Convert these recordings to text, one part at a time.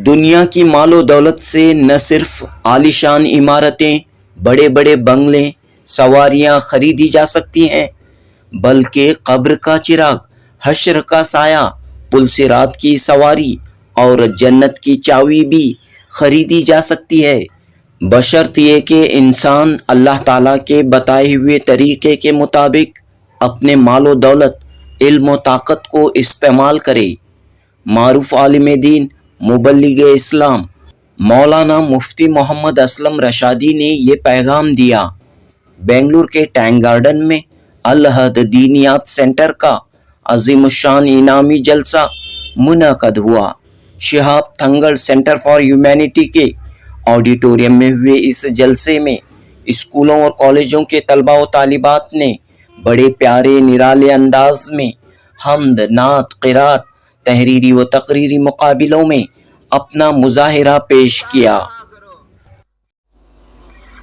دنیا کی مال و دولت سے نہ صرف عالیشان عمارتیں، بڑے بڑے بنگلے، سواریاں خریدی جا سکتی ہیں، بلکہ قبر کا چراغ، حشر کا سایہ، پل صراط کی سواری اور جنت کی چابی بھی خریدی جا سکتی ہے، بشرط یہ کہ انسان اللہ تعالیٰ کے بتائے ہوئے طریقے کے مطابق اپنے مال و دولت، علم و طاقت کو استعمال کرے۔ معروف عالم دین، مبلغ اسلام مولانا مفتی محمد اسلم رشادی نے یہ پیغام دیا۔ بنگلور کے ٹینک گارڈن میں الہد دینیات سینٹر کا عظیم الشان انعامی جلسہ منعقد ہوا۔ شہاب تھنگل سینٹر فار ہیومینٹی کے آڈیٹوریم میں ہوئے اس جلسے میں اسکولوں اور کالجوں کے طلباء و طالبات نے بڑے پیارے نرالے انداز میں حمد، نعت، قرات، تحریری و تقریری مقابلوں میں اپنا مظاہرہ پیش کیا۔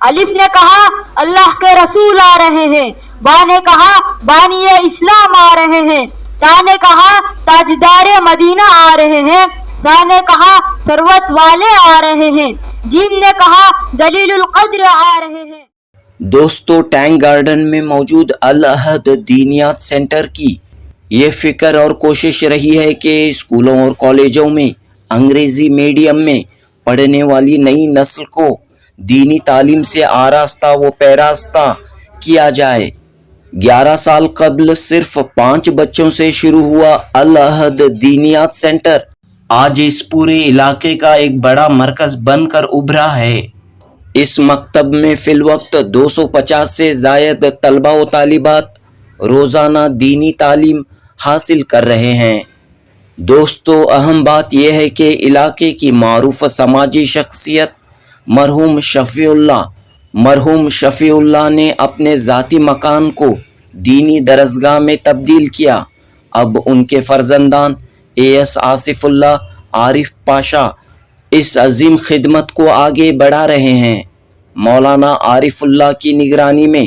الف نے کہا اللہ کے رسول آ رہے ہیں، با نے کہا بانی اسلام آ رہے ہیں، تا نے کہا تاجدار مدینہ آ رہے ہیں، زا نے کہا ثروت والے آ رہے ہیں، جیم نے کہا جلیل القدر آ رہے ہیں۔ دوستو، ٹینک گارڈن میں موجود الہد دینیات سینٹر کی یہ فکر اور کوشش رہی ہے کہ اسکولوں اور کالجوں میں انگریزی میڈیم میں پڑھنے والی نئی نسل کو دینی تعلیم سے آراستہ و پیراستہ کیا جائے۔ 11 سال قبل صرف 5 بچوں سے شروع ہوا الہد دینیات سینٹر آج اس پورے علاقے کا ایک بڑا مرکز بن کر ابھرا ہے۔ اس مکتب میں فی الوقت 250 سے زائد طلباء و طالبات روزانہ دینی تعلیم حاصل کر رہے ہیں۔ دوستو، اہم بات یہ ہے کہ علاقے کی معروف سماجی شخصیت مرحوم شفیع اللہ نے اپنے ذاتی مکان کو دینی درسگاہ میں تبدیل کیا۔ اب ان کے فرزندان AS آصف اللہ عارف پاشا اس عظیم خدمت کو آگے بڑھا رہے ہیں۔ مولانا عارف اللہ کی نگرانی میں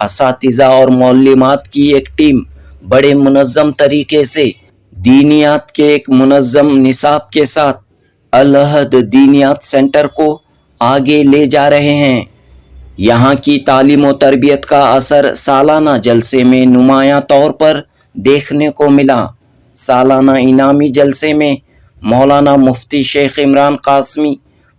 اساتذہ اور معلمات کی ایک ٹیم بڑے منظم طریقے سے دینیات کے ایک منظم نصاب کے ساتھ الہد دینیات سینٹر کو آگے لے جا رہے ہیں۔ یہاں کی تعلیم و تربیت کا اثر سالانہ جلسے میں نمایاں طور پر دیکھنے کو ملا۔ سالانہ انعامی جلسے میں مولانا مفتی شیخ عمران قاسمی،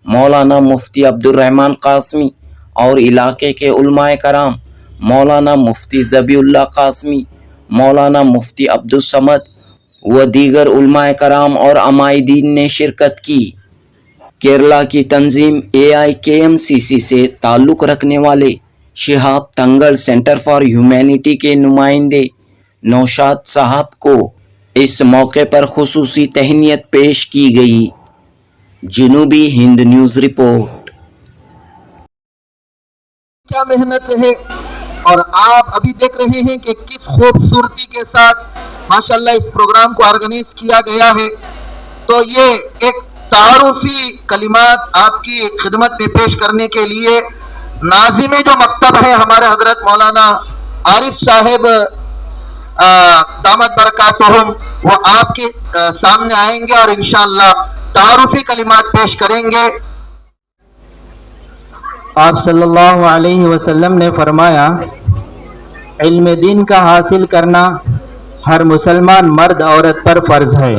مولانا مفتی عبدالرحمن قاسمی اور علاقے کے علماء کرام مولانا مفتی ذبیح اللہ قاسمی، مولانا مفتی عبدالصمد و دیگر علماء کرام اور عمائدین نے شرکت کی۔ کیرلا کی تنظیم AIKMCC سے تعلق رکھنے والے شہاب تھنگل سینٹر فار ہیومینٹی کے نمائندے نوشاد صاحب کو اس موقع پر خصوصی تہنیت پیش کی گئی۔ جنوبی ہند نیوز رپورٹ۔ کیا محنت ہے، اور آپ ابھی دیکھ رہے ہیں کہ کس خوبصورتی کے ساتھ ماشاءاللہ اس پروگرام کو آرگنائز کیا گیا ہے۔ تو یہ ایک تعارفی کلمات آپ کی خدمت میں پیش کرنے کے لیے ناظم جو مکتب ہے ہمارے حضرت مولانا عارف صاحب دامت برکاتہم، وہ آپ کے سامنے آئیں گے اور انشاءاللہ تعارفی کلمات پیش کریں گے۔ آپ صلی اللہ علیہ وسلم نے فرمایا، علم دین کا حاصل کرنا ہر مسلمان مرد عورت پر فرض ہے۔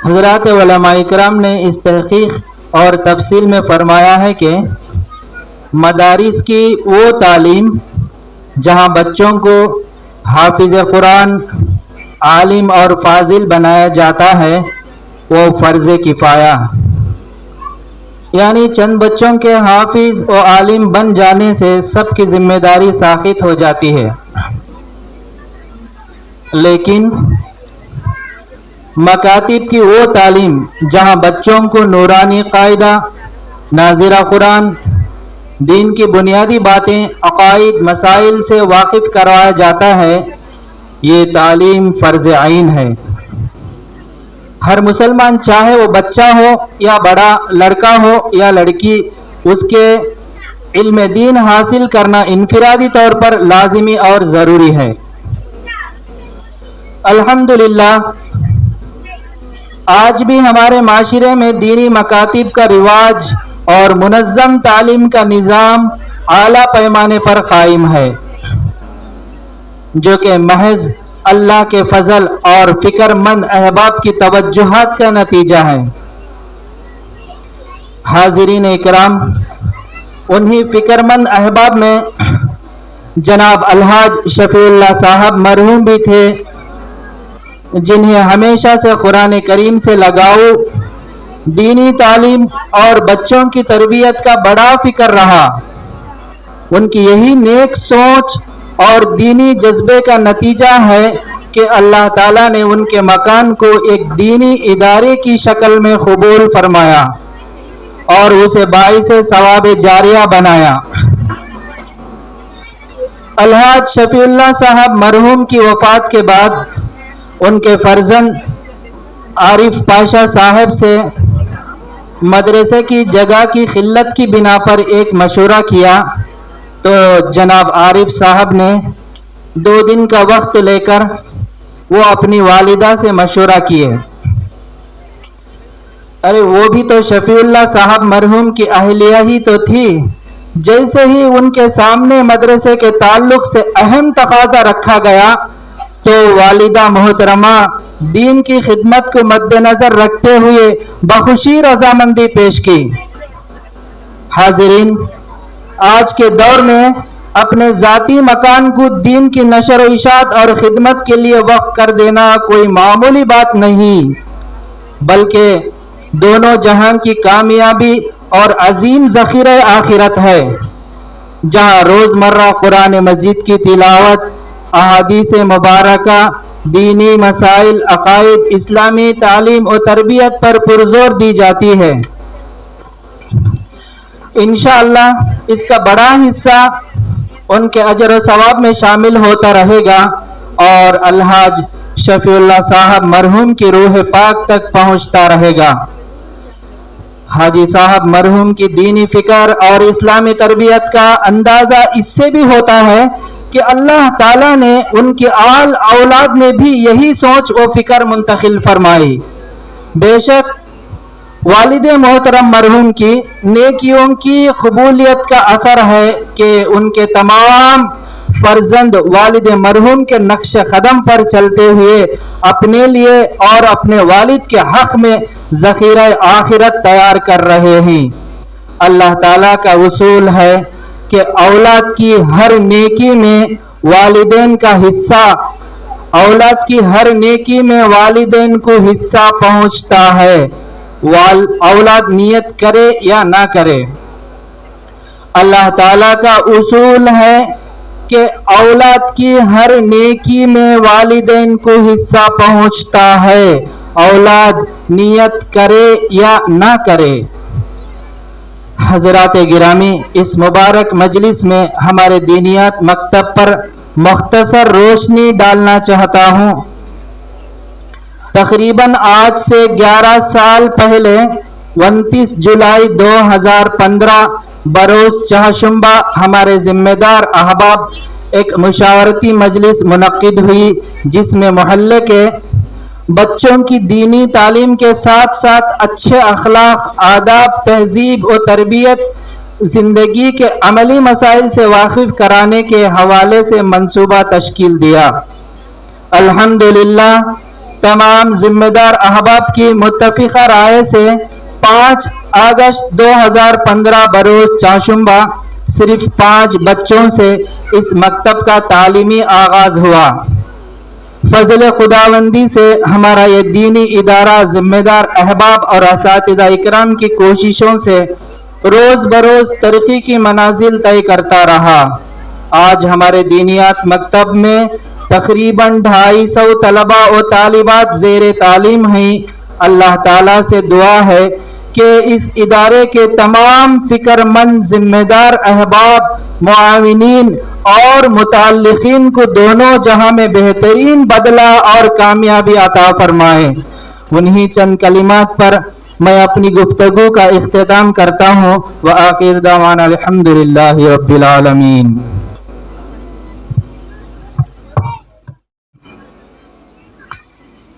حضرات علماء کرام نے اس تحقیق اور تفصیل میں فرمایا ہے کہ مدارس کی وہ تعلیم جہاں بچوں کو حافظ قرآن، عالم اور فاضل بنایا جاتا ہے، وہ فرض کفایہ، یعنی چند بچوں کے حافظ و عالم بن جانے سے سب کی ذمہ داری ساقط ہو جاتی ہے۔ لیکن مکاتب کی وہ تعلیم جہاں بچوں کو نورانی قاعدہ، ناظرہ قرآن، دین کی بنیادی باتیں، عقائد، مسائل سے واقف کروایا جاتا ہے، یہ تعلیم فرض عین ہے۔ ہر مسلمان چاہے وہ بچہ ہو یا بڑا، لڑکا ہو یا لڑکی، اس کے علم دین حاصل کرنا انفرادی طور پر لازمی اور ضروری ہے۔ الحمدللہ آج بھی ہمارے معاشرے میں دینی مکاتب کا رواج اور منظم تعلیم کا نظام اعلیٰ پیمانے پر قائم ہے، جو کہ محض اللہ کے فضل اور فکر مند احباب کی توجہات کا نتیجہ ہے۔ حاضرین اکرام، انہی فکر مند احباب میں جناب الحاج شفیع اللہ صاحب مرحوم بھی تھے، جنہیں ہمیشہ سے قرآن کریم سے لگاؤ، دینی تعلیم اور بچوں کی تربیت کا بڑا فکر رہا۔ ان کی یہی نیک سوچ اور دینی جذبے کا نتیجہ ہے کہ اللہ تعالیٰ نے ان کے مکان کو ایک دینی ادارے کی شکل میں قبول فرمایا اور اسے باعث ثواب جاریہ بنایا۔ الحاج شفیع اللہ صاحب مرحوم کی وفات کے بعد ان کے فرزند عارف پاشا صاحب سے مدرسے کی جگہ کی قلت کی بنا پر ایک مشورہ کیا، تو جناب عارف صاحب نے 2 دن کا وقت لے کر وہ اپنی والدہ سے مشورہ کیے۔ ارے وہ بھی تو شفیع اللہ صاحب مرحوم کی اہلیہ ہی تو تھی۔ جیسے ہی ان کے سامنے مدرسے کے تعلق سے اہم تقاضا رکھا گیا تو والدہ محترمہ دین کی خدمت کو مد نظر رکھتے ہوئے بخوشی رضامندی پیش کی۔ حاضرین، آج کے دور میں اپنے ذاتی مکان کو دین کی نشر و اشاعت اور خدمت کے لیے وقف کر دینا کوئی معمولی بات نہیں، بلکہ دونوں جہان کی کامیابی اور عظیم ذخیرہ آخرت ہے، جہاں روزمرہ قرآن مجید کی تلاوت، احادیث مبارکہ، دینی مسائل، عقائد، اسلامی تعلیم و تربیت پر پرزور دی جاتی ہے۔ انشاءاللہ اس کا بڑا حصہ ان کے اجر و ثواب میں شامل ہوتا رہے گا اور الحاج شفیع اللہ صاحب مرحوم کی روح پاک تک پہنچتا رہے گا۔ حاجی صاحب مرحوم کی دینی فکر اور اسلامی تربیت کا اندازہ اس سے بھی ہوتا ہے کہ اللہ تعالیٰ نے ان کی آل اولاد میں بھی یہی سوچ و فکر منتقل فرمائی۔ بے شک والد محترم مرحوم کی نیکیوں کی قبولیت کا اثر ہے کہ ان کے تمام فرزند والد مرحوم کے نقش قدم پر چلتے ہوئے اپنے لیے اور اپنے والد کے حق میں ذخیرہ آخرت تیار کر رہے ہیں۔ اللہ تعالیٰ کا اصول ہے کہ اولاد کی ہر نیکی میں والدین کا حصہ، اولاد کی ہر نیکی میں والدین کو حصہ پہنچتا ہے، اولاد نیت کرے یا نہ کرے۔ اللہ تعالیٰ کا اصول ہے کہ اولاد کی ہر نیکی میں والدین کو حصہ پہنچتا ہے، اولاد نیت کرے یا نہ کرے۔ حضرات گرامی، اس مبارک مجلس میں ہمارے دینیات مکتب پر مختصر روشنی ڈالنا چاہتا ہوں۔ تقریباً آج سے 11 سال پہلے 29 جولائی 2015 بروز چہارشنبہ ہمارے ذمہ دار احباب ایک مشاورتی مجلس منعقد ہوئی، جس میں محلے کے بچوں کی دینی تعلیم کے ساتھ ساتھ اچھے اخلاق، آداب، تہذیب و تربیت، زندگی کے عملی مسائل سے واقف کرانے کے حوالے سے منصوبہ تشکیل دیا۔ الحمدللہ تمام ذمہ دار احباب کی متفقہ رائے سے 5 اگست 2015 بروز چہارشنبہ صرف 5 بچوں سے اس مکتب کا تعلیمی آغاز ہوا۔ فضل خداوندی سے ہمارا یہ دینی ادارہ ذمہ دار احباب اور اساتذہ اکرام کی کوششوں سے روز بروز ترقی کی منازل طے کرتا رہا۔ آج ہمارے دینیات مکتب میں تقریباً 250 طلباء و طالبات زیر تعلیم ہیں۔ اللہ تعالیٰ سے دعا ہے کہ اس ادارے کے تمام فکر مند ذمہ دار احباب، معاونین اور متعلقین کو دونوں جہاں میں بہترین بدلہ اور کامیابی عطا فرمائے۔ انہی چند کلمات پر میں اپنی گفتگو کا اختتام کرتا ہوں۔ وآخر دعوانا الحمدللہ رب العالمین۔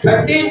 13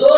2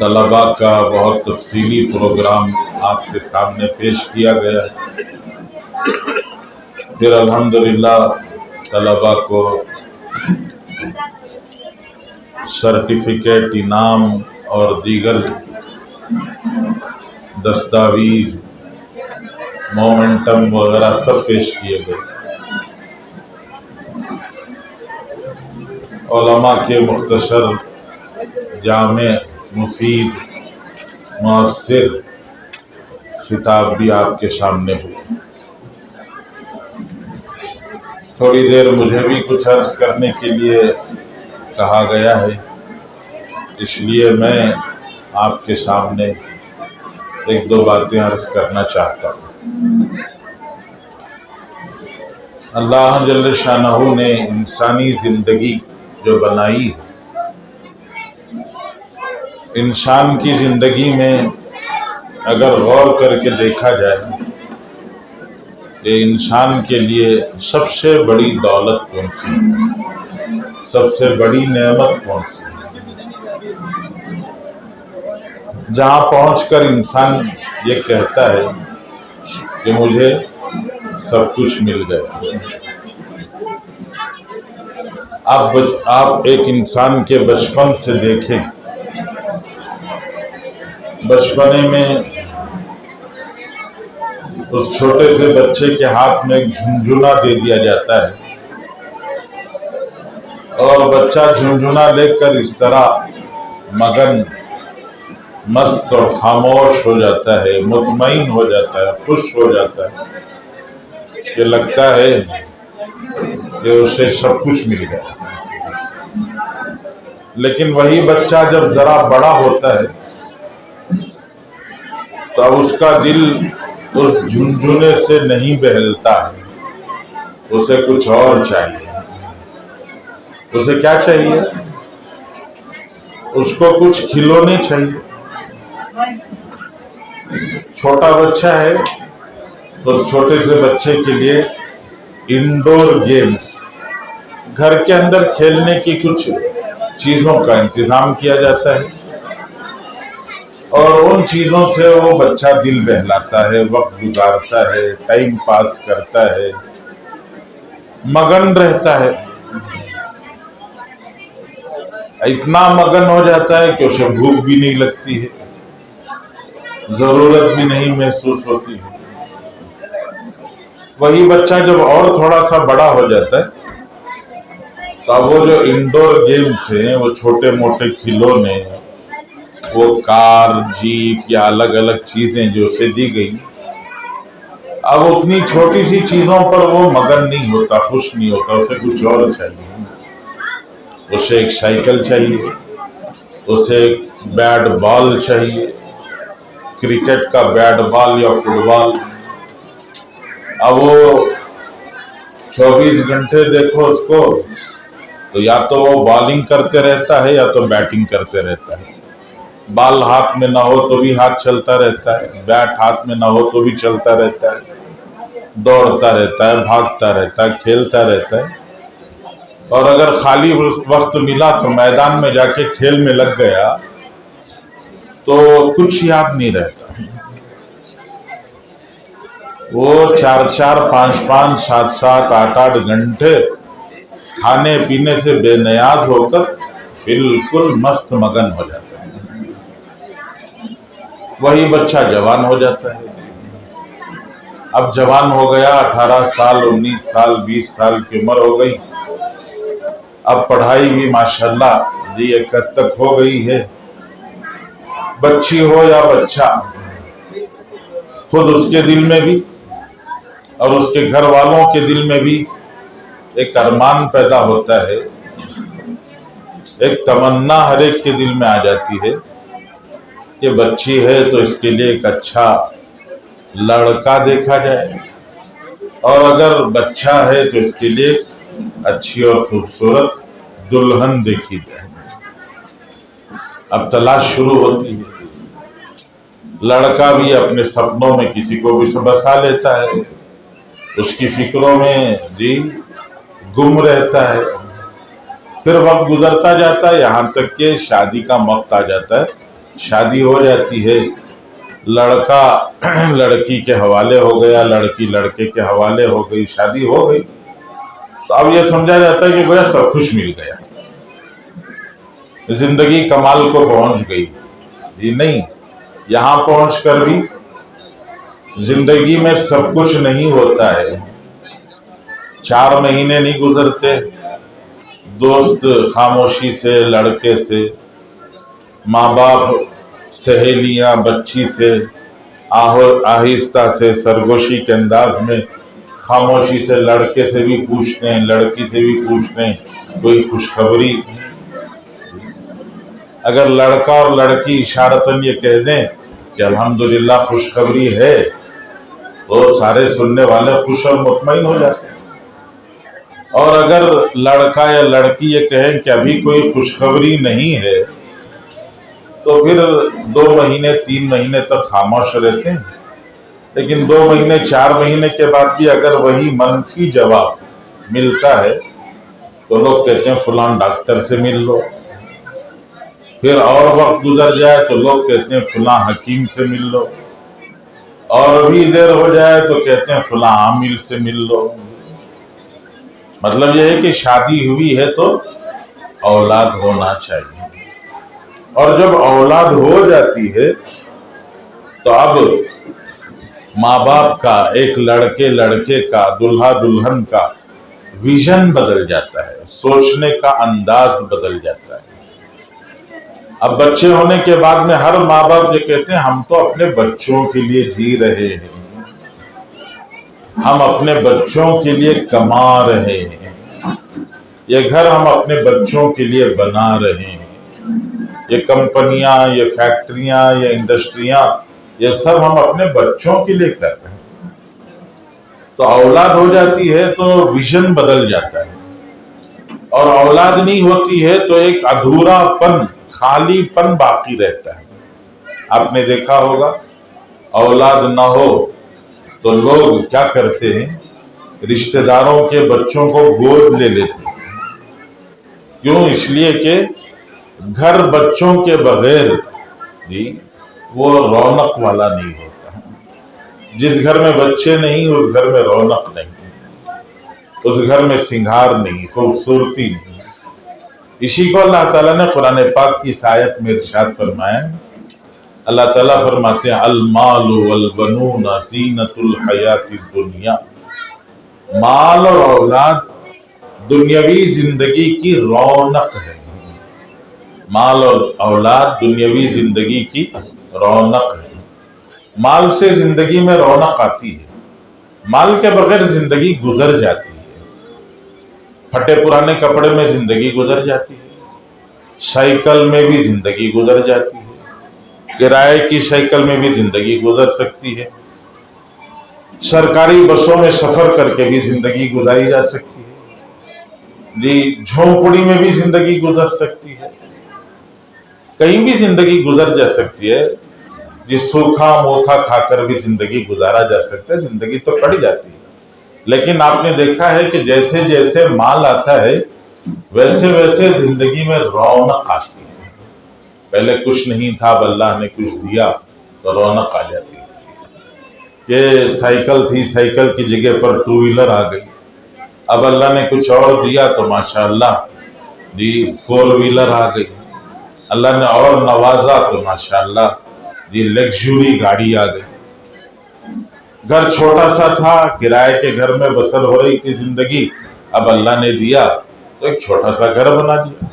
طلباء کا بہت تفصیلی پروگرام آپ کے سامنے پیش کیا گیا ہے. پھر الحمدللہ طلباء کو سرٹیفکیٹ، انعام اور دیگر دستاویز، مومنٹم وغیرہ سب پیش کیے گئے. علماء کے مختصر، جامع، مفید، مؤثر خطاب بھی آپ کے سامنے ہوئے. تھوڑی دیر مجھے بھی کچھ عرض کرنے کے لیے کہا گیا ہے، اس لیے میں آپ کے سامنے ایک دو باتیں عرض کرنا چاہتا ہوں. اللہ جل شانہ نے انسانی زندگی جو بنائی ہے، انسان کی زندگی میں اگر غور کر کے دیکھا جائے کہ انسان کے لیے سب سے بڑی دولت کون سی ہے، سب سے بڑی نعمت کون سی ہے، جہاں پہنچ کر انسان یہ کہتا ہے کہ مجھے سب کچھ مل گیا. آپ ایک انسان کے بچپن سے دیکھیں، بچپنے میں اس چھوٹے سے بچے کے ہاتھ میں ایک جھنجھنا دے دیا جاتا ہے اور بچہ جھنجھنا لے کر اس طرح مگن، مست اور خاموش ہو جاتا ہے، مطمئن ہو جاتا ہے، خوش ہو جاتا ہے کہ لگتا ہے کہ اسے سب کچھ مل گیا. لیکن وہی بچہ جب ذرا بڑا ہوتا ہے تو اب اس کا دل اس جھنجھنے سے نہیں بہلتا ہے، اسے کچھ اور چاہیے. اسے کیا چاہیے؟ اس کو کچھ کھلونے چاہیے. چھوٹا بچہ ہے تو اس چھوٹے سے بچے کے لیے انڈور گیمز، گھر کے اندر کھیلنے کی کچھ چیزوں کا انتظام کیا جاتا ہے اور ان چیزوں سے وہ بچہ دل بہلاتا ہے، وقت گزارتا ہے، ٹائم پاس کرتا ہے، مگن رہتا ہے. اتنا مگن ہو جاتا ہے کہ اسے بھوک بھی نہیں لگتی ہے، ضرورت بھی نہیں محسوس ہوتی ہے. وہی بچہ جب اور تھوڑا سا بڑا ہو جاتا ہے تو وہ جو انڈور گیمز ہیں، وہ چھوٹے موٹے کھلونے، وہ کار، جیپ یا الگ الگ چیزیں جو اسے دی گئی، اب اتنی چھوٹی سی چیزوں پر وہ مگن نہیں ہوتا، خوش نہیں ہوتا. اسے کچھ اور چاہیے. اسے ایک سائیکل چاہیے، اسے ایک بیٹ بال چاہیے، کرکٹ کا بیٹ بال یا فٹ بال. اب وہ 24 گھنٹے دیکھو اس کو تو یا تو وہ بالنگ کرتے رہتا ہے یا تو بیٹنگ کرتے رہتا ہے. بال ہاتھ میں نہ ہو تو بھی ہاتھ چلتا رہتا ہے، بیٹ ہاتھ میں نہ ہو تو بھی چلتا رہتا ہے، دوڑتا رہتا ہے، بھاگتا رہتا ہے، کھیلتا رہتا ہے. اور اگر خالی وقت ملا تو میدان میں جا کے کھیل میں لگ گیا تو کچھ یاد نہیں رہتا. وہ 4-4، 5-5، 7-7، 8-8 گھنٹے کھانے پینے سے بے نیاز ہو کر بالکل مست مگن ہو جاتا ہے. وہی بچہ جوان ہو جاتا ہے. اب جوان ہو گیا، 18 سال، 19 سال، 20 سال کی عمر ہو گئی. اب پڑھائی بھی ماشاءاللہ ایک حد تک ہو گئی ہے. بچی ہو یا بچہ، خود اس کے دل میں بھی اور اس کے گھر والوں کے دل میں بھی ایک ارمان پیدا ہوتا ہے، ایک تمنا ہر ایک کے دل میں آ جاتی ہے کہ بچی ہے تو اس کے لیے ایک اچھا لڑکا دیکھا جائے، اور اگر بچہ ہے تو اس کے لیے اچھی اور خوبصورت دلہن دیکھی جائے. اب تلاش شروع ہوتی ہے. لڑکا بھی اپنے سپنوں میں کسی کو بھی بسا لیتا ہے، اس کی فکروں میں گم رہتا ہے. پھر وقت گزرتا جاتا ہے، یہاں تک کہ شادی کا وقت آ جاتا ہے شادی ہو جاتی ہے، لڑکا لڑکی کے حوالے ہو گیا، لڑکی لڑکے کے حوالے ہو گئی، شادی ہو گئی، تو اب یہ سمجھا جاتا ہے کہ گویا سب کچھ مل گیا، زندگی کمال کو پہنچ گئی. جی نہیں، یہاں پہنچ کر بھی زندگی میں سب کچھ نہیں ہوتا ہے. 4 مہینے نہیں گزرتے دوست خاموشی سے، لڑکے سے، ماں باپ سہیلیاں بچی سے آہستہ سے سرگوشی کے انداز میں خاموشی سے لڑکے سے بھی پوچھتے ہیں، لڑکی سے بھی پوچھتے ہیں کوئی خوشخبری. اگر لڑکا اور لڑکی اشارتاً یہ کہہ دیں کہ الحمدللہ خوشخبری ہے تو سارے سننے والے خوش اور مطمئن ہو جاتے ہیں. اور اگر لڑکا یا لڑکی یہ کہیں کہ ابھی کوئی خوشخبری نہیں ہے تو پھر 2 مہینے 3 مہینے تک خاموش رہتے ہیں. لیکن 2 مہینے 4 مہینے کے بعد بھی اگر وہی منفی جواب ملتا ہے تو لوگ کہتے ہیں فلاں ڈاکٹر سے مل لو. پھر اور وقت گزر جائے تو لوگ کہتے ہیں فلاں حکیم سے مل لو. اور بھی دیر ہو جائے تو کہتے ہیں فلاں عامل سے مل لو. مطلب یہ ہے کہ شادی ہوئی ہے تو اولاد ہونا چاہیے. اور جب اولاد ہو جاتی ہے تو اب ماں باپ کا، ایک لڑکے کا، دلہا دلہن کا ویژن بدل جاتا ہے، سوچنے کا انداز بدل جاتا ہے. اب بچے ہونے کے بعد میں ہر ماں باپ یہ کہتے ہیں ہم تو اپنے بچوں کے لیے جی رہے ہیں، ہم اپنے بچوں کے لیے کما رہے ہیں، یہ گھر ہم اپنے بچوں کے لیے بنا رہے ہیں، یہ کمپنیاں، یہ فیکٹریاں، یہ انڈسٹریاں، یہ سب ہم اپنے بچوں کے لیے کر رہے ہیں. تو اولاد ہو جاتی ہے تو ویژن بدل جاتا ہے، اور اولاد نہیں ہوتی ہے تو ایک ادھورا پن، خالی پن باقی رہتا ہے. آپ نے دیکھا ہوگا اولاد نہ ہو تو لوگ کیا کرتے ہیں، رشتہ داروں کے بچوں کو گود لے لیتے ہیں. کیوں؟ اس لیے کہ گھر بچوں کے بغیر بھی وہ رونق والا نہیں ہوتا. جس گھر میں بچے نہیں اس گھر میں رونق نہیں، اس گھر میں سنگھار نہیں، خوبصورتی نہیں. اسی کو اللہ تعالیٰ نے قرآن پاک کی اس آیت میں ارشاد فرمایا. اللہ تعالیٰ فرماتے ہیں المال والبنون زینت الحیات الدنیا. مال اور اولاد دنیاوی زندگی کی رونق ہے. مال اور اولاد دنیاوی زندگی کی رونق ہے. مال سے زندگی میں رونق آتی ہے، مال کے بغیر زندگی گزر جاتی ہے. پھٹے پرانے کپڑے میں زندگی گزر جاتی ہے، سائیکل میں بھی زندگی گزر جاتی ہے، کرائے کی سائیکل میں بھی زندگی گزر سکتی ہے، سرکاری بسوں میں سفر کر کے بھی زندگی گزاری جا سکتی ہے، جی جھونپڑی میں بھی زندگی گزر سکتی ہے، کہیں بھی زندگی گزر جا سکتی ہے. جی سوکھا موکھا کھا کر بھی زندگی گزارا جا سکتا ہے. زندگی تو کٹ جاتی ہے، لیکن آپ نے دیکھا ہے کہ جیسے جیسے مال آتا ہے ویسے ویسے زندگی میں رونق آتی ہے. پہلے کچھ نہیں تھا، اب اللہ نے کچھ دیا تو رونق آ جاتی ہے. یہ سائیکل تھی، سائیکل کی جگہ پر 2 ویلر آ گئی. اب اللہ نے کچھ اور دیا تو ماشاءاللہ جی 4 ویلر آ گئی. اللہ نے اور نوازا تو ماشاءاللہ جی لگژری گاڑی آ گئی. گھر چھوٹا سا تھا، کرائے کے گھر میں بسر ہو رہی تھی زندگی، اب اللہ نے دیا تو ایک چھوٹا سا گھر بنا لیا.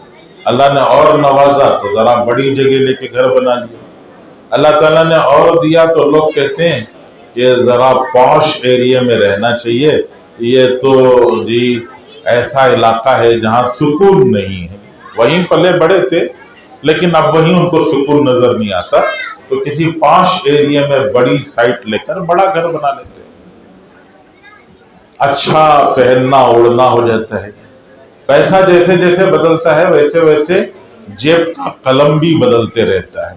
اللہ نے اور نوازا تو ذرا بڑی جگہ لے کے گھر بنا لیا. اللہ تعالیٰ نے اور دیا تو لوگ کہتے ہیں کہ ذرا پوش ایریا میں رہنا چاہیے، یہ تو جی ایسا علاقہ ہے جہاں سکون نہیں ہے. وہیں پلے بڑے تھے لیکن اب وہیں ان کو سکون نظر نہیں آتا تو کسی پاش ایریا میں بڑی سائٹ لے کر بڑا گھر بنا لیتے. اچھا پہننا اوڑھنا ہو جاتا ہے. پیسہ جیسے جیسے بدلتا ہے ویسے ویسے جیب کا قلم بھی بدلتے رہتا ہے.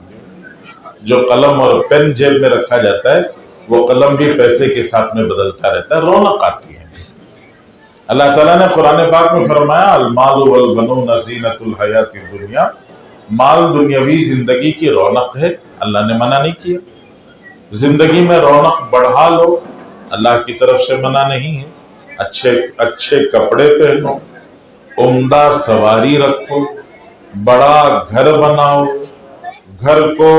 جو قلم اور پین جیب میں رکھا جاتا ہے وہ قلم بھی پیسے کے ساتھ میں بدلتا رہتا ہے، رونق آتی ہے. اللہ تعالیٰ نے قرآن پاک میں فرمایا المال والبنون زینت الحیات الدنیا. مال دنیاوی زندگی کی رونق ہے، اللہ نے منع نہیں کیا۔ زندگی میں رونق بڑھا لو، اللہ کی طرف سے منع نہیں ہے۔ اچھے کپڑے پہنو، عمدہ سواری رکھو، بڑا گھر بناؤ، گھر کو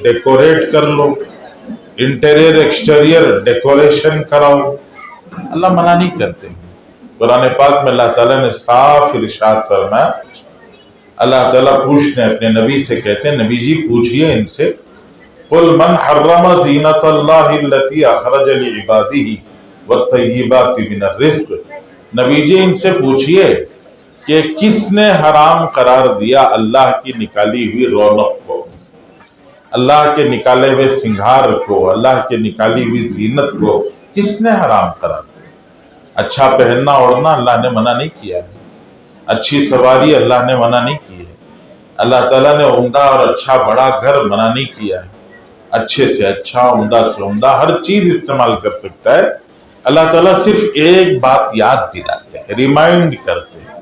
ڈیکوریٹ کر لو، انٹیریئر ایکسٹیریئر ڈیکوریشن کراؤ، اللہ منع نہیں کرتے۔ قرآن پاک میں اللہ تعالیٰ نے صاف ارشاد فرمایا، اللہ تعالیٰ پوچھتے ہیں اپنے نبی سے، کہتے ہیں نبی جی پوچھئے ان سے، قُلْ مَنْ حَرَّمَ زِینَةَ اللَّهِ الَّتِي أَخْرَجَ لِعِبَادِهِ وَالطَّیِّبَاتِ مِنَ الرِّزْقِ۔ نبی جی ان سے پوچھئے کہ کس نے حرام قرار دیا اللہ کی نکالی ہوئی رونق کو، اللہ کے نکالے ہوئے سنگھار کو، اللہ کے نکالی ہوئی زینت کو کس نے حرام قرار دیا؟ اچھا پہننا اوڑھنا اللہ نے منع نہیں کیا ہے، اچھی سواری اللہ نے منع نہیں کی ہے، اللہ تعالیٰ نے عمدہ اور اچھا بڑا گھر منع نہیں کیا ہے، اچھے سے اچھا، عمدہ سے عمدہ ہر چیز استعمال کر سکتا ہے۔ اللہ تعالیٰ صرف ایک بات یاد دلاتے ہیں، ریمائنڈ کرتے ہیں،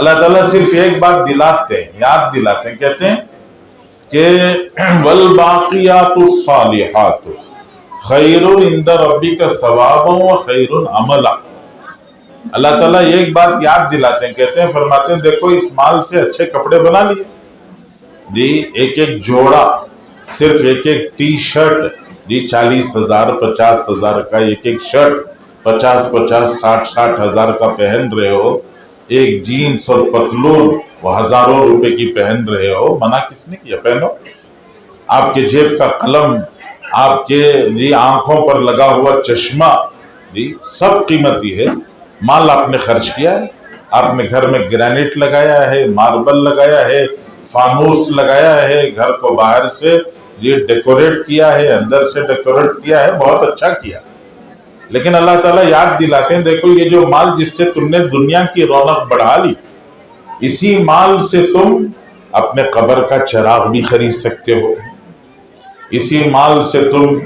اللہ تعالیٰ صرف ایک بات دلاتے ہیں، یاد دلاتے ہیں، کہتے ہیں کہ والباقیات الصالحات خیر عند ربک ثوابا وخیر عملا۔ اللہ تعالیٰ ایک بات یاد دلاتے ہیں، کہتے ہیں، فرماتے ہیں دیکھو اس مال سے اچھے کپڑے بنا لیے جی، ایک جوڑا، صرف ایک ٹی شرٹ جی 40,000 50,000 کا ایک شرٹ 50,000 60,000 کا پہن رہے ہو، ایک جینس اور پتلون وہ ہزاروں روپے کی پہن رہے ہو، منع کس نے کیا؟ پہنو۔ آپ کے جیب کا قلم، آپ کے جی آنکھوں پر لگا ہوا چشمہ جی سب قیمتی ہے، مال آپ نے خرچ کیا ہے، آپ نے گھر میں گرینٹ لگایا ہے، ماربل لگایا ہے، فانوس لگایا ہے، گھر کو باہر سے یہ ڈیکوریٹ کیا ہے، اندر سے ڈیکوریٹ کیا ہے، بہت اچھا کیا۔ لیکن اللہ تعالیٰ یاد دلاتے ہیں دیکھو یہ جو مال جس سے تم نے دنیا کی رونق بڑھا لی، اسی مال سے تم اپنے قبر کا چراغ بھی خرید سکتے ہو، اسی مال سے تم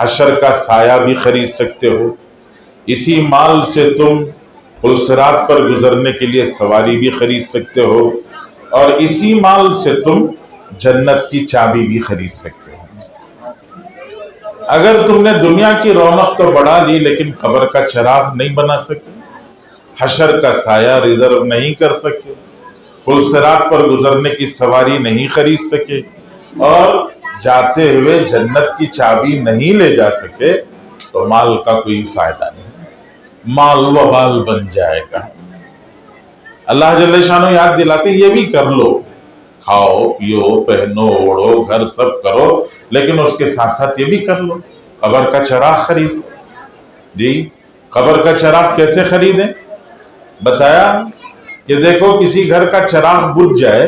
حشر کا سایہ بھی خرید سکتے ہو، اسی مال سے تم پل صراط پر گزرنے کے لیے سواری بھی خرید سکتے ہو، اور اسی مال سے تم جنت کی چابی بھی خرید سکتے ہو۔ اگر تم نے دنیا کی رونق تو بڑھا لی لیکن قبر کا چراغ نہیں بنا سکے، حشر کا سایہ ریزرو نہیں کر سکے، پل صراط پر گزرنے کی سواری نہیں خرید سکے، اور جاتے ہوئے جنت کی چابی نہیں لے جا سکے، تو مال کا کوئی فائدہ نہیں، مال وبال بن جائے گا۔ اللہ جل شانہ یاد دلاتے یہ بھی کر لو، کھاؤ پیو پہنو اوڑھو گھر سب کرو، لیکن اس کے ساتھ ساتھ یہ بھی کر لو، قبر کا چراغ خریدو جی۔ قبر کا چراغ کیسے خریدیں؟ بتایا کہ دیکھو کسی گھر کا چراغ بجھ جائے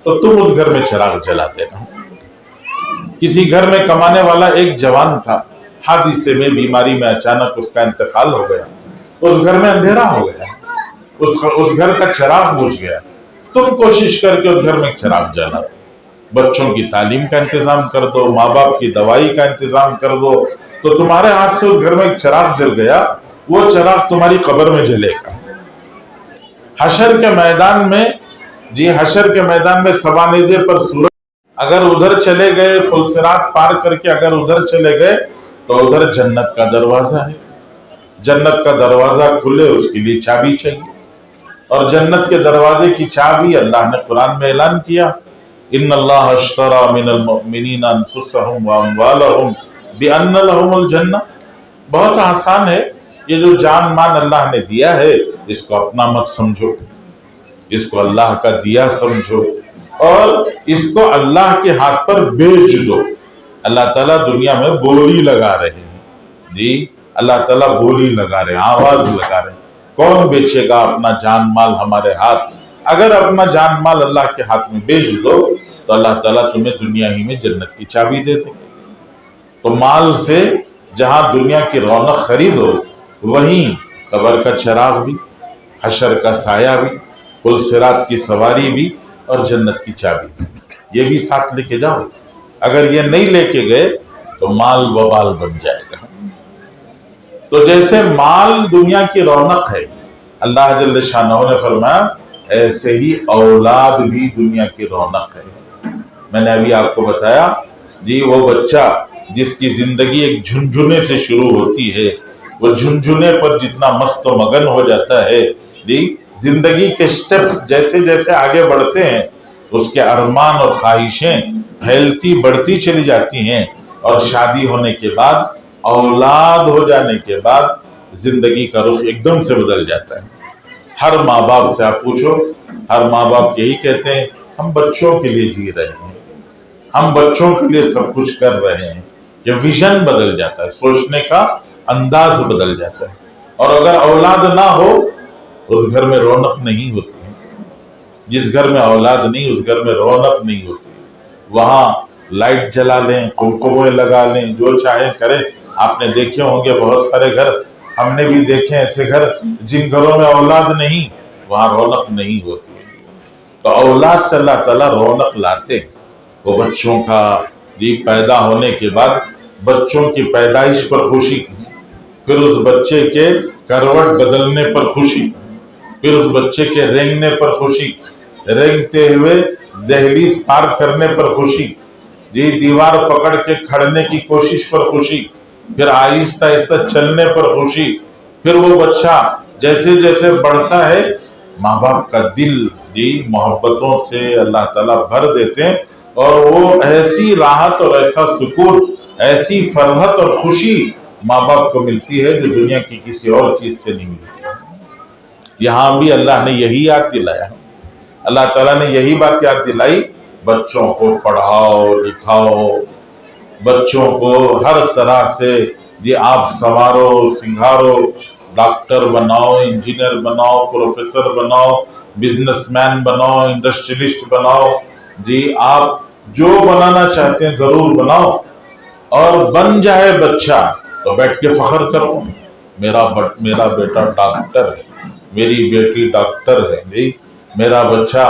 تو تم اس گھر میں چراغ جلا دینا۔ کسی گھر میں کمانے والا ایک جوان تھا، حادثے میں بیماری میں اچانک اس کا انتقال ہو گیا، اس گھر میں اندھیرا ہو گیا، اس گھر کا چراغ بجھ گیا، تم کوشش کر کے اس گھر میں ایک چراغ جلا دو، بچوں کی تعلیم کا انتظام کر دو، ماں باپ کی دوائی کا انتظام کر دو، تو تمہارے ہاتھ سے اس گھر میں ایک چراغ جل گیا، وہ چراغ تمہاری قبر میں جلے گا۔ حشر کے میدان میں جی، حشر کے میدان میں سوانیزے پر سورج، اگر ادھر چلے گئے پل صراط پار کر کے، اگر ادھر چلے گئے تو ادھر جنت کا دروازہ ہے، جنت کا دروازہ کھلے اس کے لیے چابی چاہیے، اور جنت کے دروازے کی چابی اللہ نے قرآن میں اعلان کیا، ان اللہ اشتری من المؤمنین انفسهم واموالهم بان لهم الجنہ۔ بہت آسان ہے، یہ جو جان مان اللہ نے دیا ہے اس کو اپنا مت سمجھو، اس کو اللہ کا دیا سمجھو، اور اس کو اللہ کے ہاتھ پر بیچ دو۔ اللہ تعالیٰ دنیا میں بولی لگا رہے ہیں جی، اللہ تعالیٰ بولی لگا رہے ہیں، آواز لگا رہے ہیں، کون بیچے گا اپنا جان مال ہمارے ہاتھ؟ اگر اپنا جان مال اللہ کے ہاتھ میں بیچ دو تو اللہ تعالیٰ تمہیں دنیا ہی میں جنت کی چابی دے دیں گے۔ تو مال سے جہاں دنیا کی رونق خریدو، وہیں قبر کا چراغ بھی، حشر کا سایہ بھی، پل صراط کی سواری بھی، اور جنت کی چابی بھی، یہ بھی ساتھ لے کے جاؤ۔ اگر یہ نہیں لے کے گئے تو مال وبال بن جائے گا۔ تو جیسے مال دنیا کی رونق ہے، اللہ جل شانہ نے فرمایا ایسے ہی اولاد بھی دنیا کی رونق ہے۔ میں نے ابھی آپ کو بتایا جی، وہ بچہ جس کی زندگی ایک جھنجھنے سے شروع ہوتی ہے، وہ جھنجھنے پر جتنا مست و مگن ہو جاتا ہے جی، زندگی کے سٹیپس جیسے جیسے آگے بڑھتے ہیں اس کے ارمان اور خواہشیں پھیلتی بڑھتی چلی جاتی ہیں، اور شادی ہونے کے بعد، اولاد ہو جانے کے بعد زندگی کا رخ ایک دم سے بدل جاتا ہے۔ ہر ماں باپ سے آپ پوچھو، ہر ماں باپ یہی کہتے ہیں ہم بچوں کے لیے جی رہے ہیں، ہم بچوں کے لیے سب کچھ کر رہے ہیں۔ یہ ویژن بدل جاتا ہے، سوچنے کا انداز بدل جاتا ہے۔ اور اگر اولاد نہ ہو اس گھر میں رونق نہیں ہوتی ہے۔ جس گھر میں اولاد نہیں اس گھر میں رونق نہیں ہوتی۔ وہاں لائٹ جلا لیں، قمقمے لگا لیں، جو چاہے کریں۔ آپ نے دیکھے ہوں گے بہت سارے گھر، ہم نے بھی دیکھے ایسے گھر جن گھروں میں اولاد نہیں، وہاں رونق نہیں ہوتی ہے۔ تو اولاد سے اللہ تعالیٰ رونق لاتے ہیں۔ وہ بچوں کا پیدا ہونے کے بعد بچوں کی پیدائش پر خوشی، پھر اس بچے کے کروٹ بدلنے پر خوشی، پھر اس بچے کے رینگنے پر خوشی، رینگتے ہوئے دہلیز پار کرنے پر خوشی جی، دیوار پکڑ کے کھڑنے کی کوشش پر خوشی، پھر آہستہ آہستہ چلنے پر خوشی۔ پھر وہ بچہ جیسے جیسے بڑھتا ہے ماں باپ کا دل جی محبتوں سے اللہ تعالیٰ بھر دیتے ہیں، اور وہ ایسی راحت اور ایسا سکون، ایسی فرحت اور خوشی ماں باپ کو ملتی ہے جو دنیا کی کسی اور چیز سے نہیں ملتی ہے۔ یہاں بھی اللہ نے یہی یاد دلایا، اللہ تعالیٰ نے یہی بات یاد دلائی، بچوں کو پڑھاؤ لکھاؤ، بچوں کو ہر طرح سے یہ آپ سنوارو سنگھارو، ڈاکٹر بناؤ، انجینئر بناؤ، پروفیسر بناؤ، بزنس مین بناؤ، انڈسٹریلسٹ بناؤ جی، آپ جو بنانا چاہتے ہیں ضرور بناؤ، اور بن جائے بچہ تو بیٹھ کے فخر کرو، میرا بیٹا ڈاکٹر ہے، میری بیٹی ڈاکٹر ہے جی، میرا بچہ